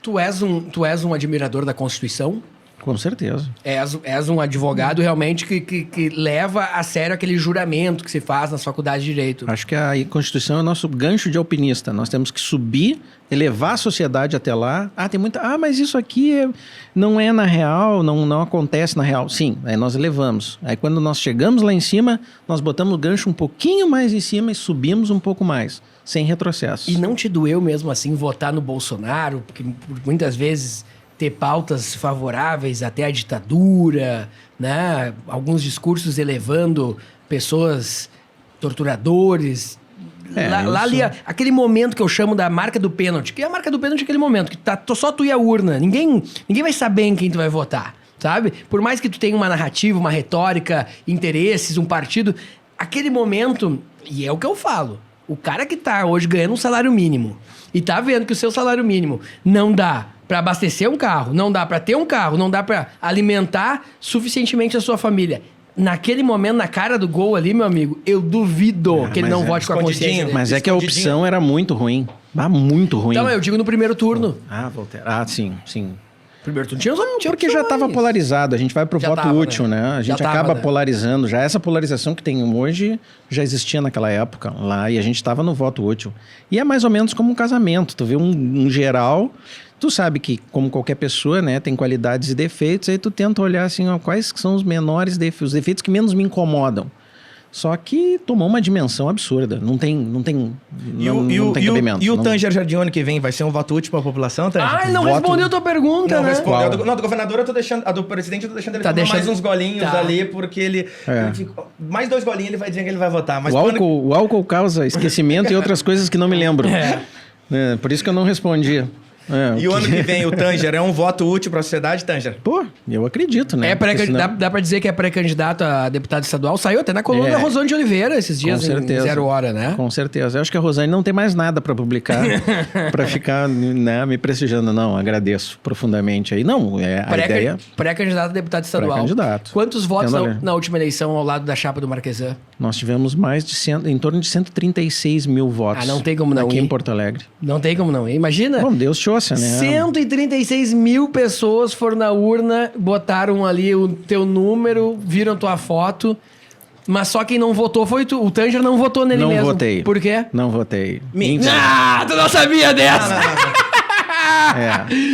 Tu és um admirador da Constituição? Com certeza. És um advogado realmente que leva a sério aquele juramento que se faz nas faculdades de Direito. Acho que a Constituição é o nosso gancho de alpinista. Nós temos que subir, elevar a sociedade até lá. Tem muita... mas isso aqui não é na real, não acontece na real. Sim, aí nós elevamos. Aí quando nós chegamos lá em cima, nós botamos o gancho um pouquinho mais em cima e subimos um pouco mais, sem retrocesso. E não te doeu mesmo assim votar no Bolsonaro? Porque muitas vezes... ter pautas favoráveis até à ditadura, né? Alguns discursos elevando pessoas torturadores. Lá ali, aquele momento que eu chamo da marca do pênalti, que é a marca do pênalti aquele momento, que tá só tu e a urna. Ninguém vai saber em quem tu vai votar, sabe? Por mais que tu tenha uma narrativa, uma retórica, interesses, um partido, aquele momento, e é o que eu falo, o cara que tá hoje ganhando um salário mínimo e tá vendo que o seu salário mínimo não dá para abastecer um carro, não dá para ter um carro, não dá para alimentar suficientemente a sua família. Naquele momento, na cara do gol ali, meu amigo, eu duvido que ele não vote com a consciência dele. Mas é que a opção era muito ruim. Muito ruim. Então, eu digo no primeiro turno. Voltaire. Sim. Primeiro turno tinha porque já estava polarizado. A gente vai pro voto útil, né? A gente acaba polarizando. Já essa polarização que tem hoje já existia naquela época lá e a gente estava no voto útil. E é mais ou menos como um casamento. Tu vê um geral... Tu sabe que, como qualquer pessoa, né, tem qualidades e defeitos, aí tu tenta olhar assim, quais são os menores defeitos, os defeitos que menos me incomodam. Só que tomou uma dimensão absurda. Não tem cabimento. E o Tanger Jardione que vem, vai ser um voto útil para a população, Tanger? Ele não respondeu a tua pergunta, não né? Respondeu. Do governador eu tô deixando... A do presidente eu tô deixando ele tomar mais uns golinhos ali, porque ele... Mais 2 golinhos ele vai dizer que ele vai votar. Mas o álcool causa esquecimento e outras coisas que não me lembro. Por isso que eu não respondi. E o ano que vem o Tanger é um voto útil para a sociedade, Tanger? Pô, eu acredito, né? Dá para dizer que é pré-candidato a deputado estadual. Saiu até na coluna da Rosane de Oliveira esses dias em 0 hora, né? Com certeza. Eu acho que a Rosane não tem mais nada para publicar para ficar me prestigiando. Não, agradeço profundamente aí. Não, a ideia... Pré-candidato a deputado estadual. Pré-candidato. Quantos votos na última eleição ao lado da chapa do Marquesan? Nós tivemos em torno de 136 mil votos. Não tem como não aqui em Porto Alegre. Não tem como não ir. Imagina... Bom, Deus te ouça, né? 136 mil pessoas foram na urna, botaram ali o teu número, viram tua foto, mas só quem não votou foi tu. O Tanger não votou nele mesmo. Não votei. Por quê? Não votei. Tu não sabia dessa!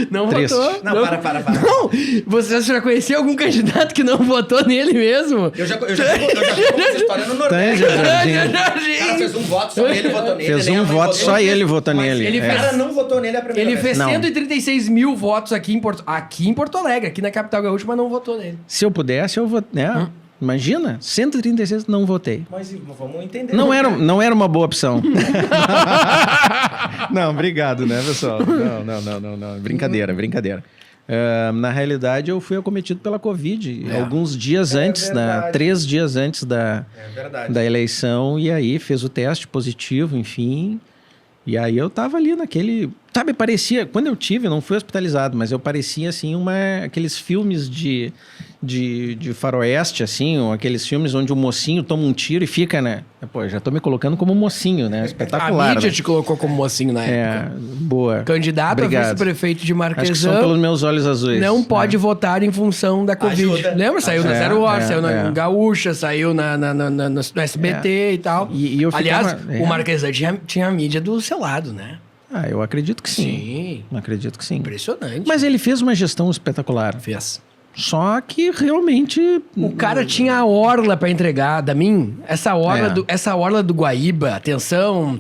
Não votou. Não, para. Não, você já conheceu algum candidato que não votou nele mesmo? Eu já contei essa história no Nordeste. O cara fez um voto, só ele votou nele. Fez um voto, só ele votou nele. O cara não votou nele a primeira vez. Ele fez 136 mil votos aqui em Porto Alegre, aqui na capital gaúcha, mas não votou nele. Se eu pudesse, eu votaria. Imagina, 136 não votei. Mas vamos entender. Não era uma boa opção. Não, obrigado, né, pessoal? Não. Brincadeira. Na realidade, eu fui acometido pela Covid alguns dias antes, 3 dias antes da eleição, e aí fez o teste positivo, enfim. E aí eu tava ali naquele... Sabe, parecia... Quando eu tive, eu não fui hospitalizado, mas eu parecia, assim, aqueles filmes de faroeste, assim, ou aqueles filmes onde o mocinho toma um tiro e fica, né? Pô, já tô me colocando como mocinho, né? Espetacular. A mídia, né, te colocou como mocinho na época. Boa. Candidato a vice-prefeito de Marquesã. Acho que são pelos meus olhos azuis. Não pode votar em função da Covid. Ajuda. Lembra? Saiu na Zero Hora, saiu na Gaúcha, saiu no SBT e tal. E eu Aliás, o Marquesã tinha a mídia do seu lado, né? Eu acredito que sim. Acredito que sim. Impressionante. Mas ele fez uma gestão espetacular. Fez. Só que realmente... O cara tinha a orla para entregar, da mim. Essa orla do Guaíba, atenção,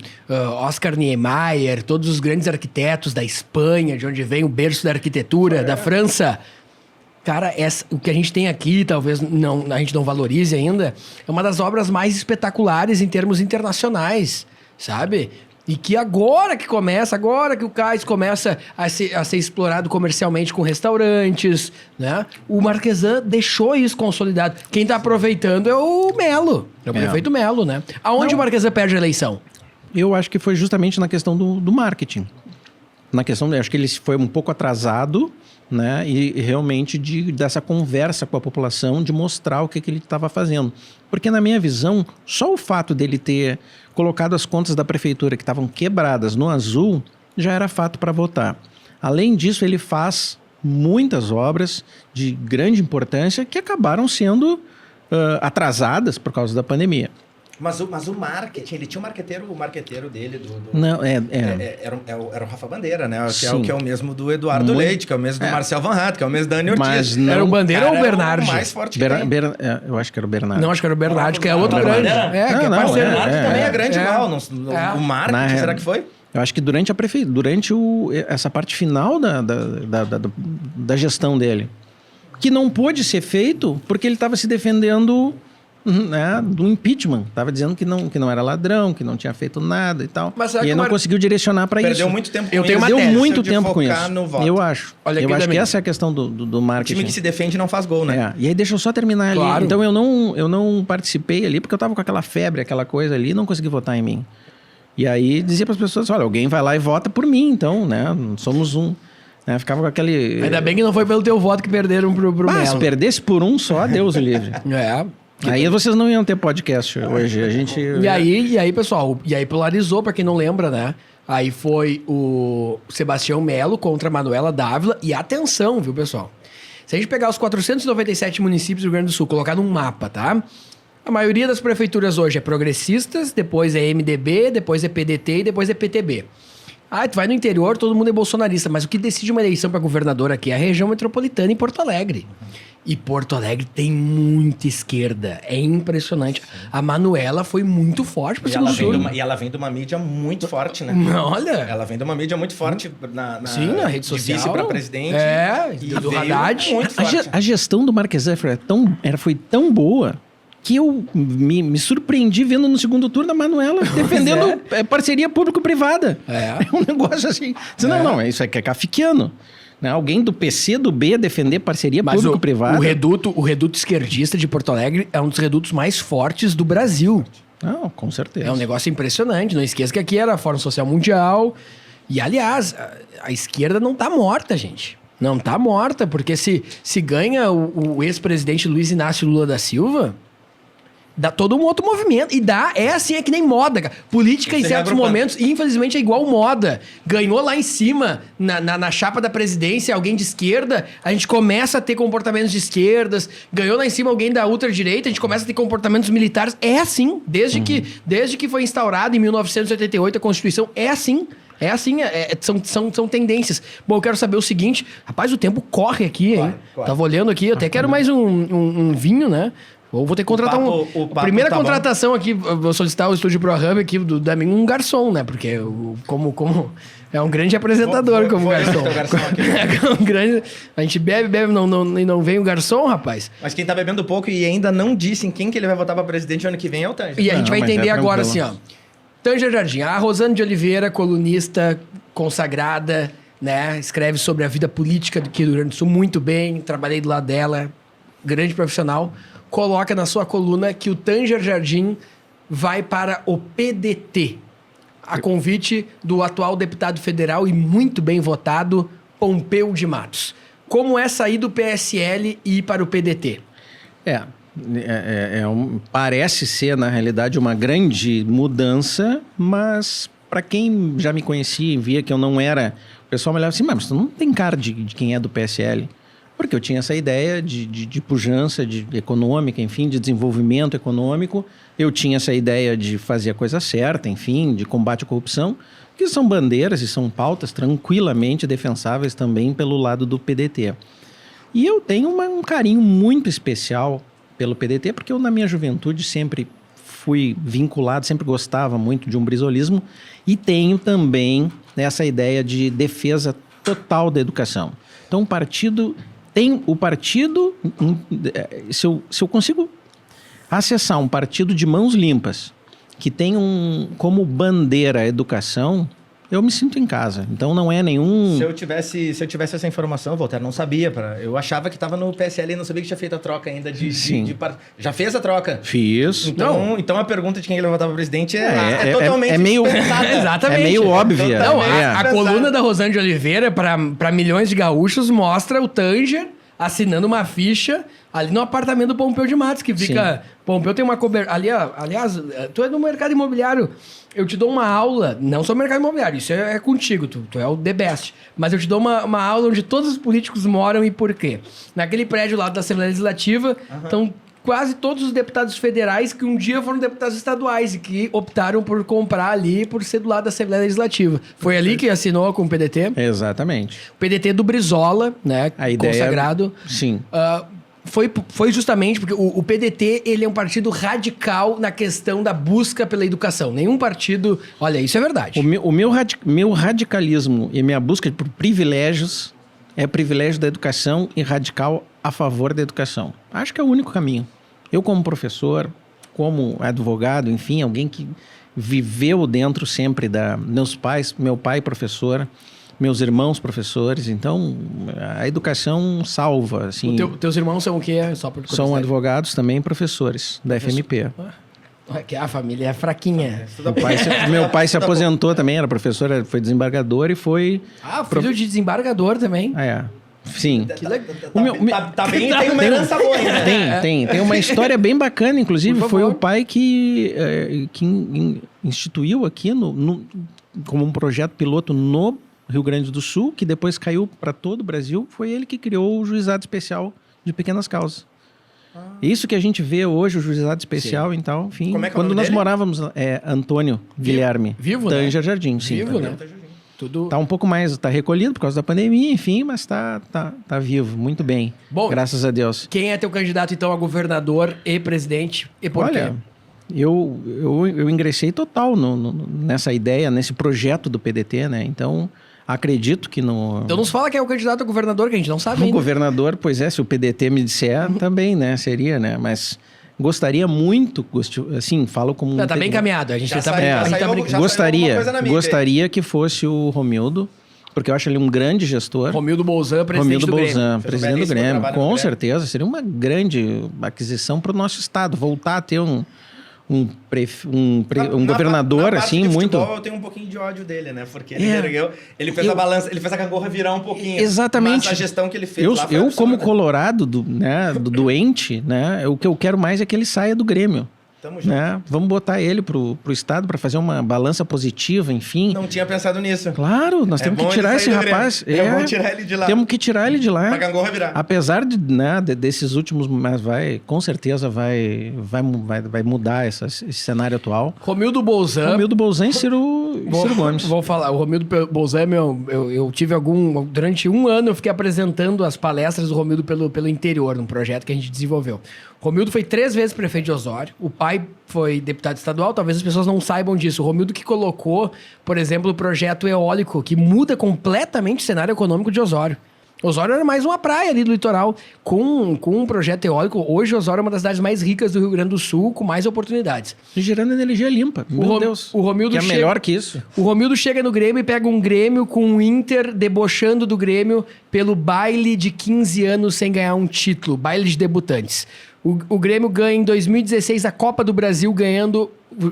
Oscar Niemeyer, todos os grandes arquitetos da Espanha, de onde vem o berço da arquitetura, da França. Cara, o que a gente tem aqui, talvez a gente não valorize ainda, é uma das obras mais espetaculares em termos internacionais, sabe? E que agora que o cais começa a ser explorado comercialmente com restaurantes, né? O Marquesã deixou isso consolidado. Quem tá aproveitando é o Melo, é o prefeito Melo, né? Aonde o Marquesã perde a eleição? Eu acho que foi justamente na questão do marketing. Acho que ele foi um pouco atrasado, né? E realmente dessa conversa com a população, de mostrar o que ele estava fazendo. Porque na minha visão, só o fato dele ter colocado as contas da prefeitura que estavam quebradas no azul, já era fato para votar. Além disso, ele faz muitas obras de grande importância que acabaram sendo atrasadas por causa da pandemia. Mas o marketing, ele tinha o marqueteiro dele Não, era o Rafa Bandeira, né? Que é o mesmo do Eduardo Leite, que é o mesmo do Marcel Van Hatt, que é o mesmo da Dani Ortiz. Era o Bandeira ou o Bernardi? O mais forte que eu acho que era o Bernardi. Não, acho que era o Bernardi, que é outro grande. O Bernardi também é grande igual. O marketing, será que foi? Eu acho que durante essa parte final da gestão dele, que não pôde ser feito porque ele estava se defendendo... Né, do impeachment. Estava dizendo que não era ladrão, que não tinha feito nada e tal. E ele não conseguiu direcionar para isso. Perdeu muito tempo com isso. Perdeu muito tempo com isso. Eu acho. Eu acho que essa é a questão do marketing. O time que se defende não faz gol, né? E aí deixa eu só terminar ali. Então eu não participei ali porque eu estava com aquela febre, aquela coisa ali, e não consegui votar em mim. E aí dizia para as pessoas, olha, alguém vai lá e vota por mim, então, né? Somos um... Né? Ficava com aquele... Ainda bem que não foi pelo teu voto que perderam pro Melo. Se perdesse por um só, Deus o livre. Aí vocês não iam ter podcast hoje. E aí, pessoal, polarizou, pra quem não lembra, né? Aí foi o Sebastião Melo contra a Manuela Dávila. E atenção, viu, pessoal? Se a gente pegar os 497 municípios do Rio Grande do Sul, colocar num mapa, tá? A maioria das prefeituras hoje é progressistas, depois é MDB, depois é PDT e depois é PTB. Tu vai no interior, todo mundo é bolsonarista. Mas o que decide uma eleição para governador aqui é a região metropolitana em Porto Alegre. E Porto Alegre tem muita esquerda. É impressionante. A Manuela foi muito forte para o Sul. E ela vem de uma mídia muito forte, né? Olha. Ela vem de uma mídia muito forte na rede social. Vice para presidente. Do Haddad. Muito forte. A gestão do Marquesã foi tão boa que eu me surpreendi vendo no segundo turno a Manuela defendendo parceria público-privada. É um negócio assim. Isso é kafkiano. Né? Alguém do PC, do B, defender parceria público-privada. O reduto esquerdista de Porto Alegre é um dos redutos mais fortes do Brasil. Não, com certeza. É um negócio impressionante. Não esqueça que aqui era a Fórum Social Mundial. E, aliás, a esquerda não tá morta, gente. Não tá morta, porque se ganha o ex-presidente Luiz Inácio Lula da Silva... Dá todo um outro movimento. É que nem moda, cara. Política, em certos momentos, infelizmente, é igual moda. Ganhou lá em cima, na chapa da presidência, alguém de esquerda, a gente começa a ter comportamentos de esquerdas. Ganhou lá em cima alguém da ultradireita, a gente começa a ter comportamentos militares. É assim. Desde que foi instaurada em 1988 a Constituição, é assim. É assim, são tendências. Bom, eu quero saber o seguinte. Rapaz, o tempo corre aqui, hein? Corre. Tava olhando aqui, eu até quero mais um vinho, né? Ou vou ter que contratar a primeira contratação aqui, vou solicitar o Estúdio ProHub aqui da mim, um garçom, né? Porque como é um grande apresentador como garçom. A gente bebe, não vem o garçom, rapaz. Mas quem tá bebendo pouco e ainda não disse em quem que ele vai votar pra presidente ano que vem é o Tanger. E a gente vai entender agora assim, ó. Tanger Jardim, a Rosane de Oliveira, colunista consagrada, né? Escreve sobre a vida política aqui do Rio Grande do Sul muito bem, trabalhei do lado dela, grande profissional. Coloca na sua coluna que o Tanger Jardim vai para o PDT, a convite do atual deputado federal e muito bem votado, Pompeu de Matos. Como é sair do PSL e ir para o PDT? Parece ser, na realidade, uma grande mudança, mas para quem já me conhecia e via que eu não era... O pessoal me olhava assim, mas tu não tem cara de quem é do PSL. Porque eu tinha essa ideia de pujança econômica, enfim, de desenvolvimento econômico. Eu tinha essa ideia de fazer a coisa certa, enfim, de combate à corrupção, que são bandeiras e são pautas tranquilamente defensáveis também pelo lado do PDT. E eu tenho um carinho muito especial pelo PDT, porque eu, na minha juventude, sempre fui vinculado, sempre gostava muito de um brizolismo e tenho também essa ideia de defesa total da educação. Então, o partido... Se eu consigo acessar um partido de mãos limpas, que tem como bandeira a educação, eu me sinto em casa. Então não é nenhum... Se eu tivesse essa informação, Voltaire, não sabia. Eu achava que estava no PSL e não sabia que tinha feito a troca ainda Já fez a troca? Fiz. Então a pergunta de quem ele votava presidente é totalmente meio Exatamente. É meio óbvia. Não, a coluna da Rosane de Oliveira para milhões de gaúchos mostra o Tanger assinando uma ficha ali no apartamento do Pompeu de Matos, que fica... Sim. Pompeu tem uma cobertura... Aliás, tu é do mercado imobiliário. Eu te dou uma aula, não sobre mercado imobiliário, isso é contigo, tu é o the best. Mas eu te dou uma aula onde todos os políticos moram e por quê. Naquele prédio lá da Assembleia Legislativa, estão quase todos os deputados federais que um dia foram deputados estaduais e que optaram por comprar ali, por ser do lado da Assembleia Legislativa. Foi ali que assinou com o PDT? Exatamente. O PDT do Brizola, né? A ideia, consagrado. Sim. Foi justamente porque o PDT ele é um partido radical na questão da busca pela educação. Nenhum partido... Olha, isso é verdade. O meu radicalismo e minha busca por privilégios é privilégio da educação e radical a favor da educação. Acho que é o único caminho. Eu, como professor, como advogado, enfim, alguém que viveu dentro sempre meu pai professor, meus irmãos professores, então a educação salva. Assim, teus irmãos são o quê? São advogados também, professores da FMP. Que a família é fraquinha. Meu pai se aposentou também, era professor, foi desembargador e foi... Filho de desembargador também. Sim. Tem uma herança boa ainda. Tem uma história bem bacana, inclusive. Foi o pai que instituiu aqui como um projeto piloto no Rio Grande do Sul, que depois caiu para todo o Brasil. Foi ele que criou o Juizado Especial de Pequenas Causas. Isso que a gente vê hoje, o Juizado Especial, então, enfim. Como é que é o quando nome nós dele? morávamos, Antônio Guilherme. Vivo, Tanger né? Jardim, sim. Vivo, né? Tudo... Tá um pouco mais, tá recolhido por causa da pandemia, enfim, mas tá vivo, muito bem. Bom, graças a Deus. Quem é teu candidato, então, a governador e presidente? E por quê? Eu ingressei total nessa ideia, nesse projeto do PDT, né? Então, acredito que no... Então nos fala quem é o candidato a governador, que a gente não sabe ainda. Governador, pois se o PDT me disser, também, né? Seria, né? Mas... Gostaria muito, assim, falo como... Tá bem encaminhado, a gente Gostaria que fosse o Romildo, porque eu acho ele um grande gestor. Romildo Bolzan, presidente do Grêmio. Presidente do Grêmio, com certeza. Seria uma grande aquisição para o nosso estado, voltar a ter um governador, assim, de muito... futebol, eu tenho um pouquinho de ódio dele, né? Porque ele fez a balança, ele fez a gangorra virar um pouquinho. Exatamente. Mas a gestão que ele fez lá foi eu absurda. Como colorado, do doente, né? O que eu quero mais é que ele saia do Grêmio. Tamo junto. Né? Vamos botar ele pro estado para fazer uma balança positiva, enfim. Não tinha pensado nisso. Claro, nós temos que tirar esse rapaz. Vamos tirar ele de lá. Temos que tirar ele de lá. Pra gangorra virar. Apesar desses últimos, mas com certeza vai mudar esse cenário atual. Romildo Bolzan e Ciro Gomes. Vou falar, o Romildo Bolzan é eu tive durante um ano eu fiquei apresentando as palestras do Romildo pelo interior, num projeto que a gente desenvolveu. Romildo foi 3 vezes prefeito de Osório. O pai foi deputado estadual. Talvez as pessoas não saibam disso. O Romildo que colocou, por exemplo, o projeto eólico, que muda completamente o cenário econômico de Osório. Osório era mais uma praia ali do litoral, com um projeto eólico. Hoje, Osório é uma das cidades mais ricas do Rio Grande do Sul, com mais oportunidades. E gerando energia limpa. Meu Deus. O Romildo que é melhor que isso. O Romildo chega no Grêmio e pega um Grêmio com o Inter debochando do Grêmio pelo baile de 15 anos sem ganhar um título, baile de debutantes. O Grêmio ganha em 2016 a Copa do Brasil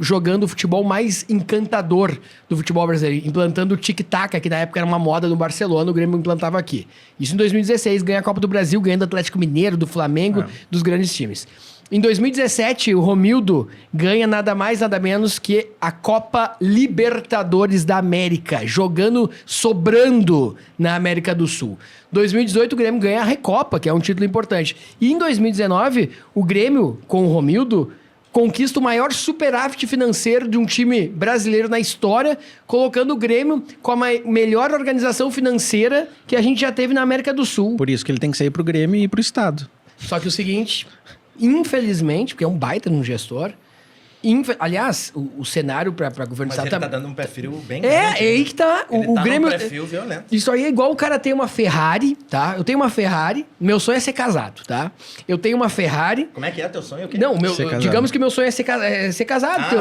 jogando o futebol mais encantador do futebol brasileiro, implantando o tic-tac, que na época era uma moda no Barcelona, o Grêmio implantava aqui. Isso em 2016, ganha a Copa do Brasil, ganhando do Atlético Mineiro, do Flamengo, dos grandes times. Em 2017, o Romildo ganha nada mais, nada menos que a Copa Libertadores da América, sobrando na América do Sul. 2018, o Grêmio ganha a Recopa, que é um título importante. E em 2019, o Grêmio, com o Romildo, conquista o maior superávit financeiro de um time brasileiro na história, colocando o Grêmio com a melhor organização financeira que a gente já teve na América do Sul. Por isso que ele tem que sair pro Grêmio e ir pro Estado. Só que o seguinte, infelizmente, porque é um baita num gestor, aliás, o cenário para governo do Estado... Mas ele tá dando um perfil bem grande. É aí que tá. O Grêmio... num perfil violento. Isso aí é igual o cara ter uma Ferrari, tá? Eu tenho uma Ferrari, meu sonho é ser casado, tá? Eu tenho uma Ferrari... Como é que é teu sonho? Não, digamos que meu sonho é ser casado.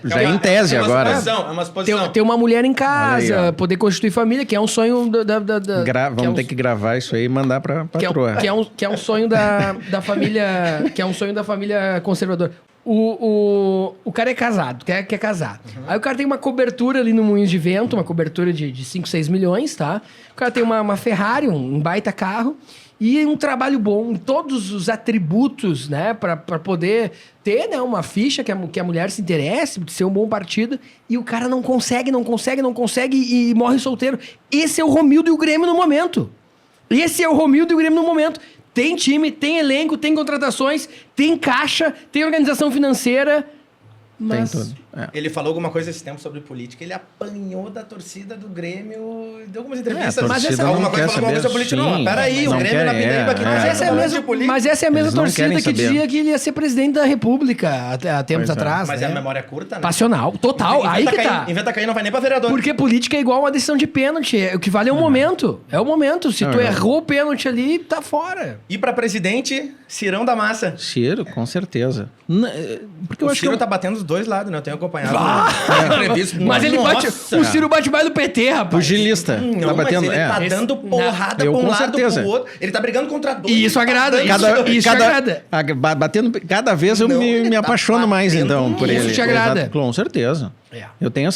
Já é em tese agora. É uma exposição. Ter uma mulher em casa, aí, poder constituir família, que é um sonho Vamos ter que gravar isso aí e mandar pra patroa. Que é um sonho da família... Que é um sonho da família conservadora. O cara é casado, quer casar. Uhum. Aí o cara tem uma cobertura ali no Moinhos de Vento, uma cobertura de 5, 6 milhões, tá? O cara tem uma Ferrari, um baita carro, e um trabalho bom, todos os atributos, né? Pra poder ter, né, uma ficha que a mulher se interesse, ser um bom partido, e o cara não consegue e morre solteiro. Esse é o Romildo e o Grêmio no momento. Tem time, tem elenco, tem contratações, tem caixa, tem organização financeira, mas... Tem tudo. Ele falou alguma coisa esse tempo sobre política, ele apanhou da torcida do Grêmio, deu algumas entrevistas. Mas alguma coisa falou alguma coisa política, não. Peraí, o Grêmio na Pindaíba aqui. Mas essa é a mesma torcida que dizia que ele ia ser presidente da República há tempos atrás. Mas é a memória curta, né? Passional, total, aí que tá. Inventa cair, não vai nem pra vereador. Porque política é igual uma decisão de pênalti, o que vale é o momento. É o momento, se tu errou o pênalti ali, tá fora. E pra presidente, Cirão da Massa. Ciro, com certeza. Porque eu acho Ciro que tá batendo os dois lados, né? Eu tenho acompanhado. Mas ele o Ciro bate mais do PT, rapaz. Pugilista. Tá batendo. Ele tá dando porrada pra um lado pro outro. Ele tá brigando contra dois. E isso agrada. Isso agrada. Batendo cada vez eu me apaixono mais, então, por ele. Isso te agrada. Com certeza. Eu tenho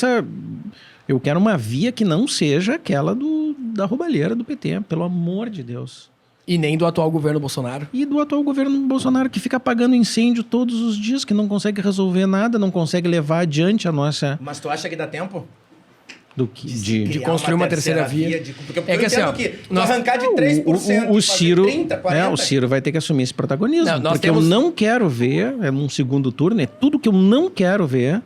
eu quero uma via que não seja aquela da roubalheira do PT, pelo amor de Deus. E nem do atual governo Bolsonaro. E do atual governo Bolsonaro, que fica apagando incêndio todos os dias, que não consegue resolver nada, não consegue levar adiante a nossa... Mas tu acha que dá tempo? De construir uma terceira via. Porque eu entendo que arrancar de 3%, o Ciro, 30, 40%... o Ciro vai ter que assumir esse protagonismo. Porque eu não quero ver, num segundo turno, tudo que eu não quero ver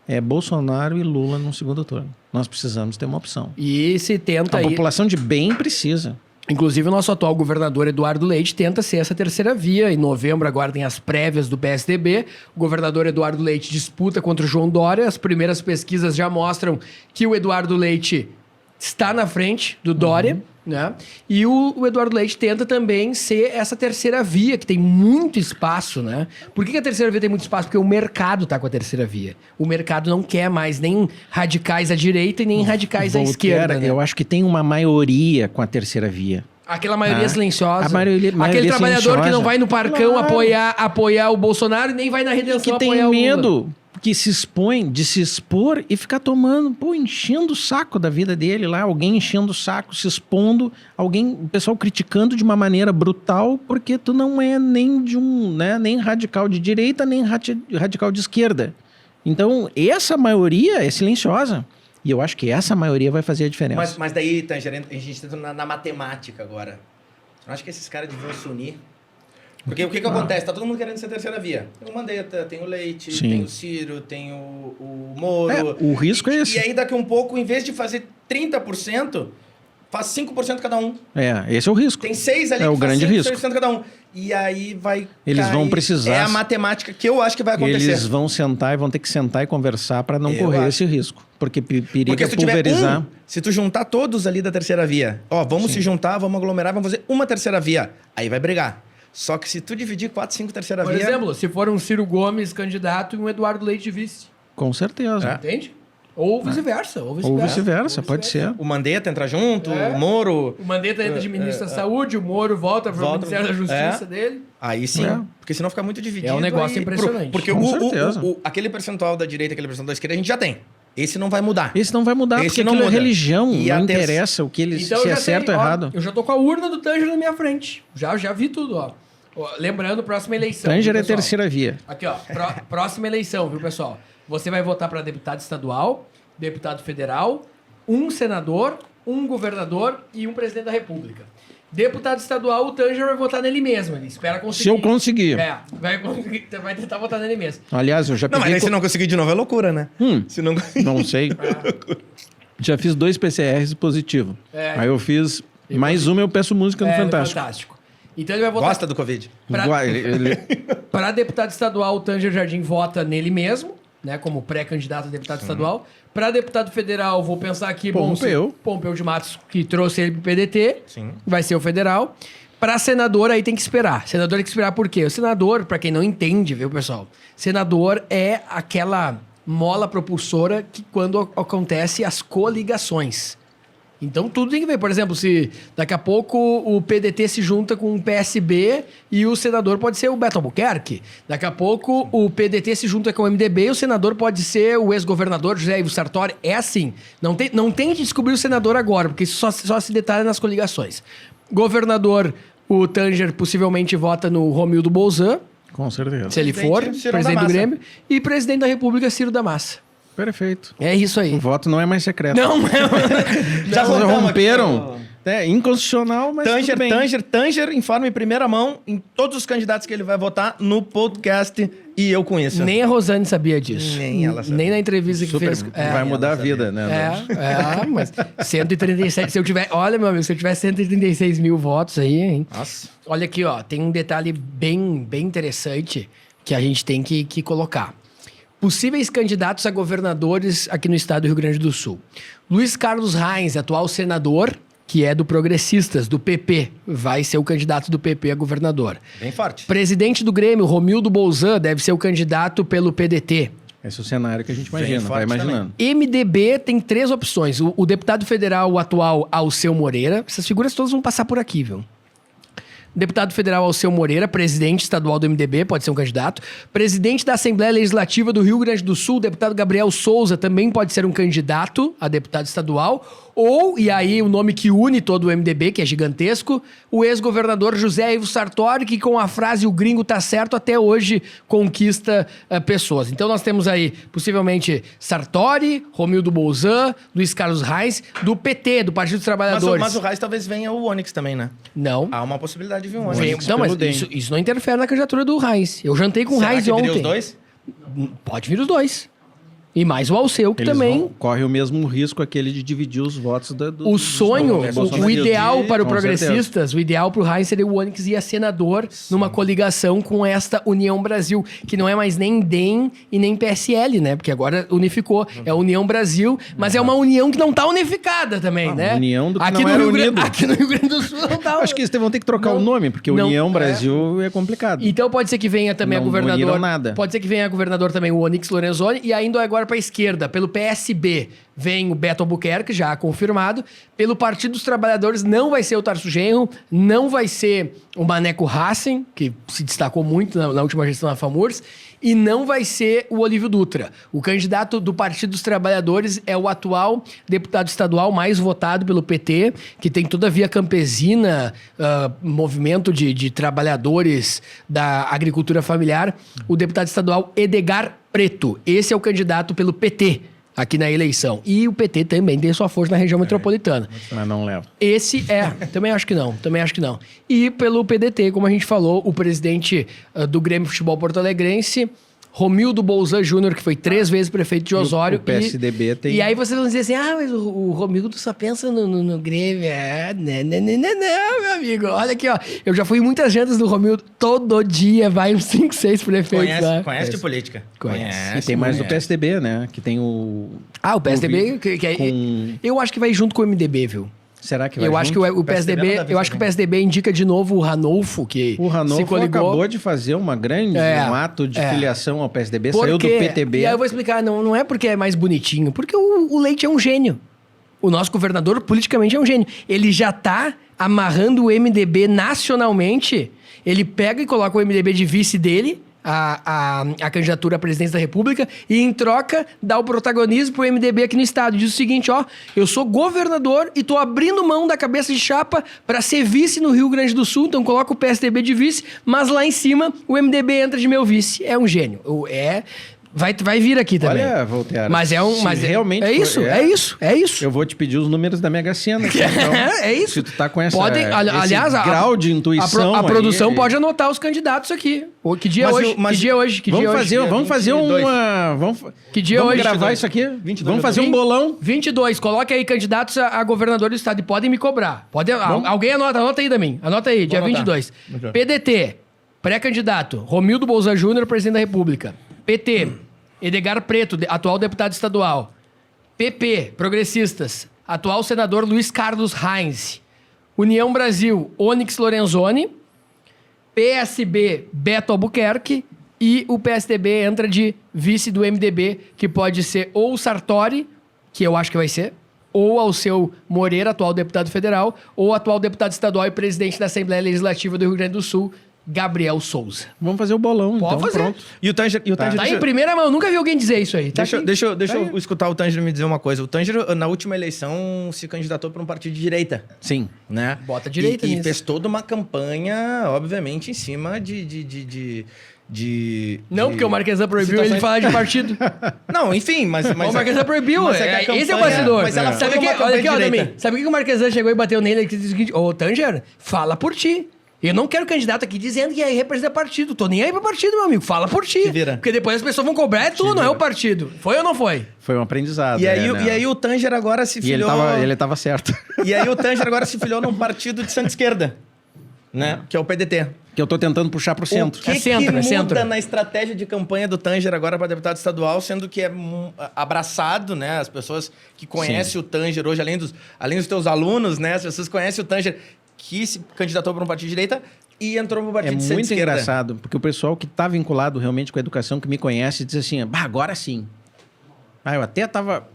é Bolsonaro e Lula num segundo turno. Nós precisamos ter uma opção. E se tenta... A população de bem precisa. Inclusive, o nosso atual governador Eduardo Leite tenta ser essa terceira via. Em novembro, agora tem as prévias do PSDB. O governador Eduardo Leite disputa contra o João Dória. As primeiras pesquisas já mostram que o Eduardo Leite está na frente do Dória, né? E o Eduardo Leite tenta também ser essa terceira via, que tem muito espaço, né? Por que a terceira via tem muito espaço? Porque o mercado está com a terceira via. O mercado não quer mais nem radicais à direita e nem radicais à esquerda, né? Eu acho que tem uma maioria com a terceira via. Aquela maioria silenciosa. A maioria aquele trabalhador silenciosa. que não vai no Parcão apoiar o Bolsonaro e nem vai na Redenção que apoiar tem medo que se expõe de se expor e ficar tomando, enchendo o saco da vida dele lá, alguém enchendo o saco, se expondo, o pessoal criticando de uma maneira brutal, porque tu não é nem nem radical de direita, nem radical de esquerda. Então, essa maioria é silenciosa. E eu acho que essa maioria vai fazer a diferença. Mas daí, Tangerino, a gente está na matemática agora. Você não acha que esses caras deviam se unir? Porque o que acontece? Tá todo mundo querendo ser terceira via. Tem o Mandetta, tem o Leite, tem o Ciro, tem o Moro. O risco é esse. E aí, daqui um pouco, em vez de fazer 30%, faz 5% cada um. Esse é o risco. Tem 6 ali que o grande risco. 5% cada um. e aí vai Eles cair. vão precisar... É a matemática que eu acho que vai acontecer. Eles vão sentar e vão ter que sentar e conversar para não correr esse risco. Porque periga Porque se tu tiver pulverizar... se tu juntar todos ali da terceira via, vamos se juntar, vamos aglomerar, vamos fazer uma terceira via. Aí vai brigar. Só que se tu dividir 4, 5 terceira via... Por exemplo, se for um Ciro Gomes candidato e um Eduardo Leite vice. Com certeza. Entende? Ou vice-versa. Ou vice-versa, pode ser. O Mandetta entra junto, o Moro... O Mandetta entra de ministro da Saúde, o Moro volta para o Ministério da Justiça dele. Aí sim, porque senão fica muito dividido. É um negócio impressionante. Porque aquele percentual da direita, aquele percentual da esquerda, a gente já tem. Esse não vai mudar. Esse não vai mudar, porque aquilo é religião. E não interessa o que eles, então, se é certo ou errado. Eu já tô com a urna do Tanger na minha frente. Já vi tudo, ó. Lembrando, próxima eleição. Tanger é terceira via. Aqui, ó. Próxima eleição, viu, pessoal? Você vai votar para deputado estadual, deputado federal, um senador, um governador e um presidente da república. Deputado estadual, o Tanger vai votar nele mesmo. Ele espera conseguir. Se eu conseguir. Vai tentar votar nele mesmo. Aliás, eu já peguei... Não, mas se não conseguir de novo é loucura, né? Se não... não sei. Já fiz 2 PCRs positivo. Aí eu fiz mais uma, eu peço música no Fantástico. Fantástico. Então ele vai votar... Gosta do Covid. Para deputado estadual, o Tanger Jardim vota nele mesmo, né? Como pré-candidato a deputado estadual. Para deputado federal, vou pensar aqui... Pompeu de Matos, que trouxe ele pro PDT. Sim. Vai ser o federal. Para senador, aí tem que esperar. Senador tem que esperar por quê? O senador, para quem não entende, viu, pessoal? Senador é aquela mola propulsora que quando acontece as coligações. Então tudo tem que ver. Por exemplo, se daqui a pouco o PDT se junta com o PSB e o senador pode ser o Beto Albuquerque. Daqui a pouco o PDT se junta com o MDB e o senador pode ser o ex-governador José Ivo Sartori. É assim. Não tem de descobrir o senador agora, porque isso só se detalha nas coligações. Governador, o Tanger possivelmente vota no Romildo Bolzan. Com certeza. Se ele for, presidente do Grêmio. E presidente da República, Ciro da Massa. Perfeito. É isso aí. O voto não é mais secreto. Não. Já romperam. É inconstitucional, mas tudo bem. Tanger informa em primeira mão em todos os candidatos que ele vai votar no podcast e eu conheço. Nem a Rosane sabia disso. Nem ela sabia. Nem na entrevista que fez. Vai mudar a vida, né? Mas 137. Se eu tiver... Olha, meu amigo, se eu tiver 136 mil votos aí, hein? Nossa. Olha aqui, ó. Tem um detalhe bem interessante que a gente tem que colocar. Possíveis candidatos a governadores aqui no estado do Rio Grande do Sul. Luiz Carlos Reins, atual senador, que é do Progressistas, do PP, vai ser o candidato do PP a governador. Bem forte. Presidente do Grêmio, Romildo Bolzan, deve ser o candidato pelo PDT. Esse é o cenário que a gente imagina, vai imaginando. Também. MDB tem 3 opções. O deputado federal, o atual Alceu Moreira. Essas figuras todas vão passar por aqui, viu? Deputado federal Alceu Moreira, presidente estadual do MDB, pode ser um candidato. Presidente da Assembleia Legislativa do Rio Grande do Sul, deputado Gabriel Souza, também pode ser um candidato a deputado estadual. Ou, e aí o nome que une todo o MDB, que é gigantesco, o ex-governador José Ivo Sartori, que com a frase "o gringo tá certo" até hoje conquista pessoas. Então nós temos aí, possivelmente, Sartori, Romildo Bolzan, Luiz Carlos Reins, do PT, do Partido dos Trabalhadores. Mas o Reins talvez venha o Onyx também, né? Não. Há uma possibilidade de vir um Onyx. Não, mas isso não interfere na candidatura do Reins. Eu jantei com o Reins ontem. Os dois? Pode vir os dois. E mais o Alceu, que eles também... corre o mesmo risco aquele de dividir os votos o sonho, o ideal para o Progressistas, o ideal para o Reins seria o Onyx ir a senador numa coligação com esta União Brasil, que não é mais nem DEM e nem PSL, né? Porque agora unificou. É a União Brasil, mas é uma união que não está unificada também, né? União do que aqui não era unido. Aqui no Rio Grande do Sul não tá... Acho que eles vão ter que trocar o nome, porque União Brasil é complicado. Então pode ser que venha também a governador... nada. Pode ser que venha a governador também o Onyx Lorenzoni, e ainda agora para a esquerda, pelo PSB, vem o Beto Albuquerque, já confirmado. Pelo Partido dos Trabalhadores não vai ser o Tarso Genro, não vai ser o Maneco Hassen, que se destacou muito na última gestão da FAMURS, e não vai ser o Olívio Dutra. O candidato do Partido dos Trabalhadores é o atual deputado estadual mais votado pelo PT, que tem toda a via campesina, movimento de trabalhadores da agricultura familiar, o deputado estadual Edgar Preto. Esse é o candidato pelo PT aqui na eleição. E o PT também tem sua força na região metropolitana. Mas não leva. Esse também acho que não. E pelo PDT, como a gente falou, o presidente do Grêmio Futebol Porto Alegrense, Romildo Bolzan Júnior, que foi 3 vezes prefeito de Osório. O PSDB tem... E aí vocês vão dizer assim, mas o Romildo só pensa no Grêmio. Não, meu amigo. Olha aqui, ó. Eu já fui em muitas jantas do Romildo. Todo dia vai uns 5, 6 prefeitos lá. Conhece de política. E tem mais do PSDB, né? Que tem o... O PSDB, eu acho que vai junto com o MDB, viu? Será que vai Eu acho que o PSDB, eu acho que o PSDB indica de novo o Ranolfo, que o Ranolfo se coligou. Acabou de fazer um ato de filiação ao PSDB, saiu do PTB. E aí eu vou explicar, não é porque é mais bonitinho, porque o Leite é um gênio. O nosso governador politicamente é um gênio. Ele já tá amarrando o MDB nacionalmente, ele pega e coloca o MDB de vice dele, a candidatura à presidência da República, e em troca dá o protagonismo pro MDB aqui no estado. Diz o seguinte, eu sou governador e tô abrindo mão da cabeça de chapa para ser vice no Rio Grande do Sul, então coloca o PSDB de vice, mas lá em cima o MDB entra de meu vice. É um gênio. Vai vir aqui também. Olha, Voltaire. Mas realmente é isso. Eu vou te pedir os números da Mega Sena. Então, é isso. Se tu tá com esse grau de intuição a produção pode anotar os candidatos aqui. Que dia é hoje? Vamos fazer uma... Que dia vamos hoje? gravar isso aqui? 22, vamos fazer um bolão. 22. Coloque aí candidatos a governador do estado e podem me cobrar. Alguém anota aí também. Anota aí, dia 22. PDT, pré-candidato, Romildo Bolzan Júnior, presidente da República. PT, Edgar Preto, atual deputado estadual. PP, Progressistas, atual senador Luiz Carlos Reins. União Brasil, Onyx Lorenzoni. PSB, Beto Albuquerque. E o PSDB entra de vice do MDB, que pode ser ou o Sartori, que eu acho que vai ser, ou Alceu Moreira, atual deputado federal, ou atual deputado estadual e presidente da Assembleia Legislativa do Rio Grande do Sul, Gabriel Souza. Vamos fazer o bolão, Pode então. fazer. Pronto. E o Tanger... Tá em primeira mão, eu nunca vi alguém dizer isso aí. Deixa eu escutar o Tanger me dizer uma coisa. O Tanger, na última eleição, se candidatou para um partido de direita. Sim. Né? Bota direita nisso. E fez toda uma campanha, obviamente, em cima porque o Marquesan proibiu ele falar de partido. Não, enfim, mas o Marquesan proibiu. Esse é o bastidor. Mas ela sabe que, olha aqui, também. Sabe o que o Marquesan chegou e bateu nele e disse o seguinte: Tanger, fala por ti. Eu não quero candidato aqui dizendo que representa partido. Tô nem aí pra partido, meu amigo. Fala por ti. Porque depois as pessoas vão cobrar, não é o partido. Foi ou não foi? Foi um aprendizado. E aí o Tanger agora se filiou... Ele tava certo. E aí o Tanger agora se filiou num partido de centro-esquerda, né? Que é o PDT. Que eu tô tentando puxar pro centro. O que muda na estratégia de campanha do Tanger agora para deputado estadual, sendo que é abraçado, né? As pessoas que conhecem o Tanger hoje, além dos teus alunos, né? As pessoas conhecem o Tanger, que se candidatou para um partido de direita e entrou para um partido de centro-esquerda. É muito engraçado, porque o pessoal que está vinculado realmente com a educação, que me conhece, diz assim, agora sim. Eu até tava...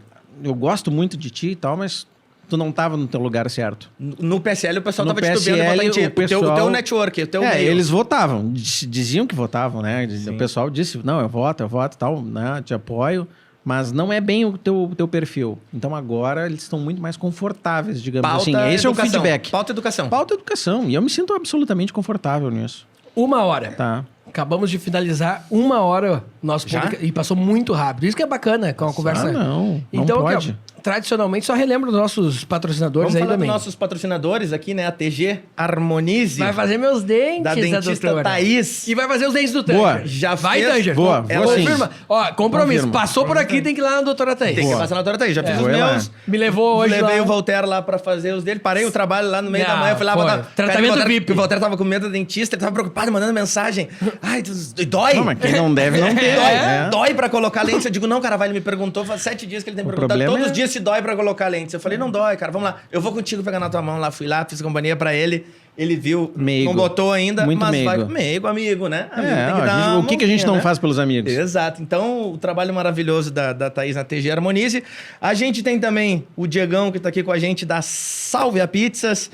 Eu gosto muito de ti e tal, mas tu não estava no teu lugar certo. No PSL o pessoal estava titubeando votar em ti. O teu network, o teu meio. Eles votavam, diziam que votavam, né? Sim. O pessoal disse, não, eu voto e tal, né? Te apoio. Mas não é bem o teu perfil. Então agora eles estão muito mais confortáveis, digamos assim. Esse é o feedback. Pauta educação. Pauta educação. E eu me sinto absolutamente confortável nisso. 1 hora. Tá. Acabamos de finalizar 1 hora nosso podcast. E passou muito rápido. Isso que é bacana com a conversa. Não então, pode. Tradicionalmente, só relembro dos nossos patrocinadores. Vamos falar também. Dos nossos patrocinadores aqui, né? A TG Harmonize. Vai fazer meus dentes, da dentista Thaís. E vai fazer os dentes do Tanger. Boa. Já vai, fez? Tanger. Boa. Confirma. Compromisso. Passou por aqui, tem que ir lá na doutora Thaís. Tem que passar na doutora Thaís. Já fiz os meus. Me levou hoje Levei o Voltaire lá pra fazer os dele. Parei o trabalho lá no meio da manhã. Fui lá. Tratamento VIP. O Voltaire tava com medo da dentista. Ele tava preocupado, mandando mensagem. Ai, dói. Não, mas quem não deve, não tem. Dói pra colocar lente. Eu digo, não, cara, ele me perguntou. Faz 7 dias que ele tem perguntado. Todos os dias se dói pra colocar lentes. Eu falei, não dói, cara, vamos lá. Eu vou contigo pegar na tua mão lá. Fui lá, fiz companhia pra ele. Ele viu, meigo. Não botou ainda, muito mas meigo. vai meigo, amigo, né? Amigo, tem que dar o que a gente não faz pelos amigos? Exato. Então, o trabalho maravilhoso da Thaís na TG Harmonize. A gente tem também o Diegão, que tá aqui com a gente, da Salve a Pizzas.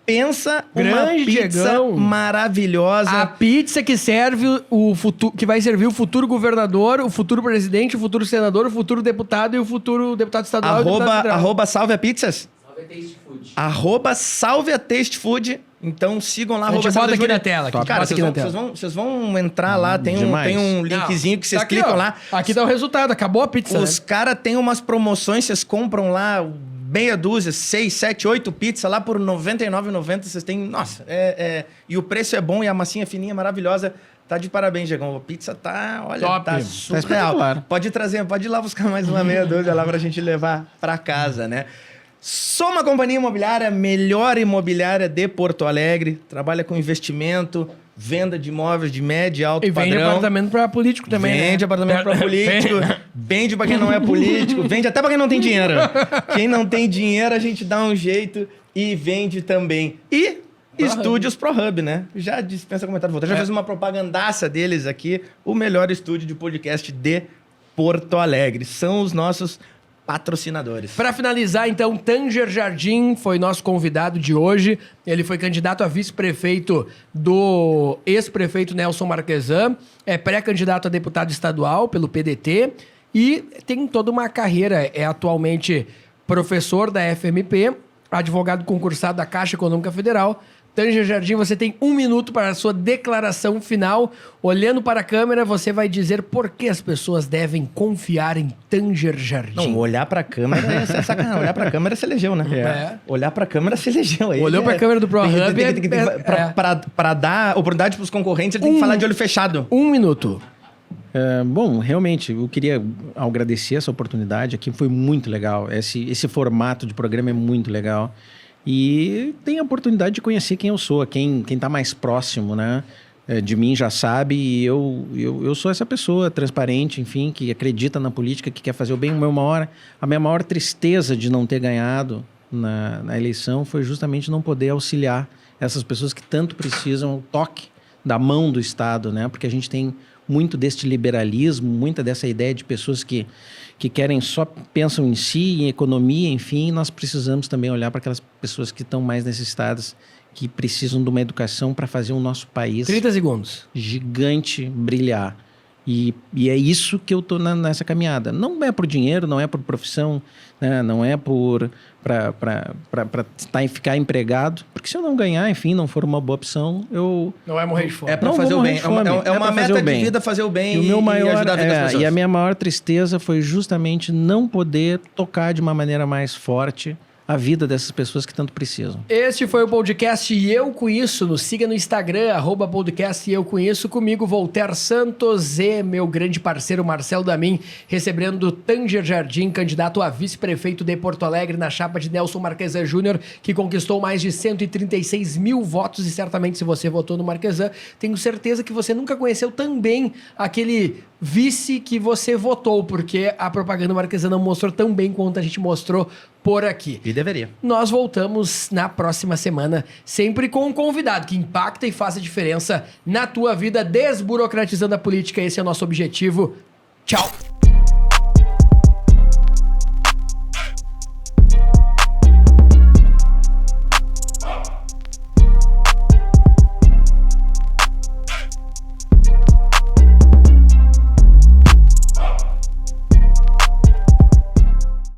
Pensa uma pizza maravilhosa. A pizza que serve que vai servir o futuro governador, o futuro presidente, o futuro senador, o futuro deputado e o futuro deputado estadual. Arroba Salve a Pizzas. Salve a Taste Food. Arroba Salve a Taste Food. Então sigam lá. A gente bota aqui na tela. Cara, vocês vão entrar lá, tem um linkzinho que vocês clicam lá. Aqui tá o resultado, acabou a pizza. Os caras têm umas promoções, vocês compram lá meia dúzia, 6, 7, 8 pizzas lá por R$ 99,90. Vocês têm... Nossa, e o preço é bom e a massinha fininha, maravilhosa. Tá de parabéns, Diegão. A pizza tá, olha, Top. tá Tá surreal. Pode ir lá buscar mais uma meia dúzia lá pra gente levar pra casa, né? Soma Companhia Imobiliária, melhor imobiliária de Porto Alegre. Trabalha com investimento, venda de imóveis de médio e alto padrão. E vende apartamento pra político também, Vende apartamento pra político, vende pra quem não é político, vende até pra quem não tem dinheiro. Quem não tem dinheiro, a gente dá um jeito e vende também. E Estúdios ProHub, né? Já dispensa comentário. Já fez uma propagandaça deles aqui. O melhor estúdio de podcast de Porto Alegre. São os nossos patrocinadores. Para finalizar, então, Tanger Jardim foi nosso convidado de hoje. Ele foi candidato a vice-prefeito do ex-prefeito Nelson Marquesan. É pré-candidato a deputado estadual pelo PDT. E tem toda uma carreira. É atualmente professor da FMP, advogado concursado da Caixa Econômica Federal. Tanger Jardim, você tem 1 minuto para a sua declaração final. Olhando para a câmera, você vai dizer por que as pessoas devem confiar em Tanger Jardim. Não, olhar para a câmera é sacanagem. Olhar para a câmera se elegeu, né? É. Olhar para a câmera se elegeu. Aí Olhou para a câmera do ProHub. Para dar oportunidade para os concorrentes, ele tem que falar de olho fechado. 1 minuto. Bom, realmente, eu queria agradecer essa oportunidade aqui. Foi muito legal. Esse formato de programa é muito legal. E tem a oportunidade de conhecer quem eu sou, quem está mais próximo, né? De mim já sabe, e eu sou essa pessoa transparente, enfim, que acredita na política, que quer fazer o bem. A minha maior tristeza de não ter ganhado na eleição foi justamente não poder auxiliar essas pessoas que tanto precisam o toque da mão do Estado, né? Porque a gente tem muito deste liberalismo, muita dessa ideia de pessoas que querem pensam em si, em economia, enfim. Nós precisamos também olhar para aquelas pessoas que estão mais necessitadas, que precisam de uma educação para fazer o nosso país 30 segundos. gigante brilhar. E é isso que eu estou nessa caminhada. Não é por dinheiro, não é por profissão, né? Não é para ficar empregado. Porque se eu não ganhar, enfim, não for uma boa opção, eu... Não vai morrer de fome. É para fazer o bem. É uma meta de vida fazer o bem e ajudar a vida das pessoas. E a minha maior tristeza foi justamente não poder tocar de uma maneira mais forte a vida dessas pessoas que tanto precisam. Este foi o podcast E Eu Com Isso. Nos siga no Instagram, @podcast E Eu Com Isso. Comigo, Voltaire Santos e meu grande parceiro Marcelo Damin, recebendo Tanger Jardim, candidato a vice-prefeito de Porto Alegre na chapa de Nelson Marquesan Júnior, que conquistou mais de 136 mil votos. E certamente, se você votou no Marquesan, tenho certeza que você nunca conheceu também aquele vice que você votou, porque a propaganda Marquesan não mostrou tão bem quanto a gente mostrou por aqui. E deveria. Nós voltamos na próxima semana, sempre com um convidado que impacta e faz a diferença na tua vida, desburocratizando a política. Esse é o nosso objetivo. Tchau!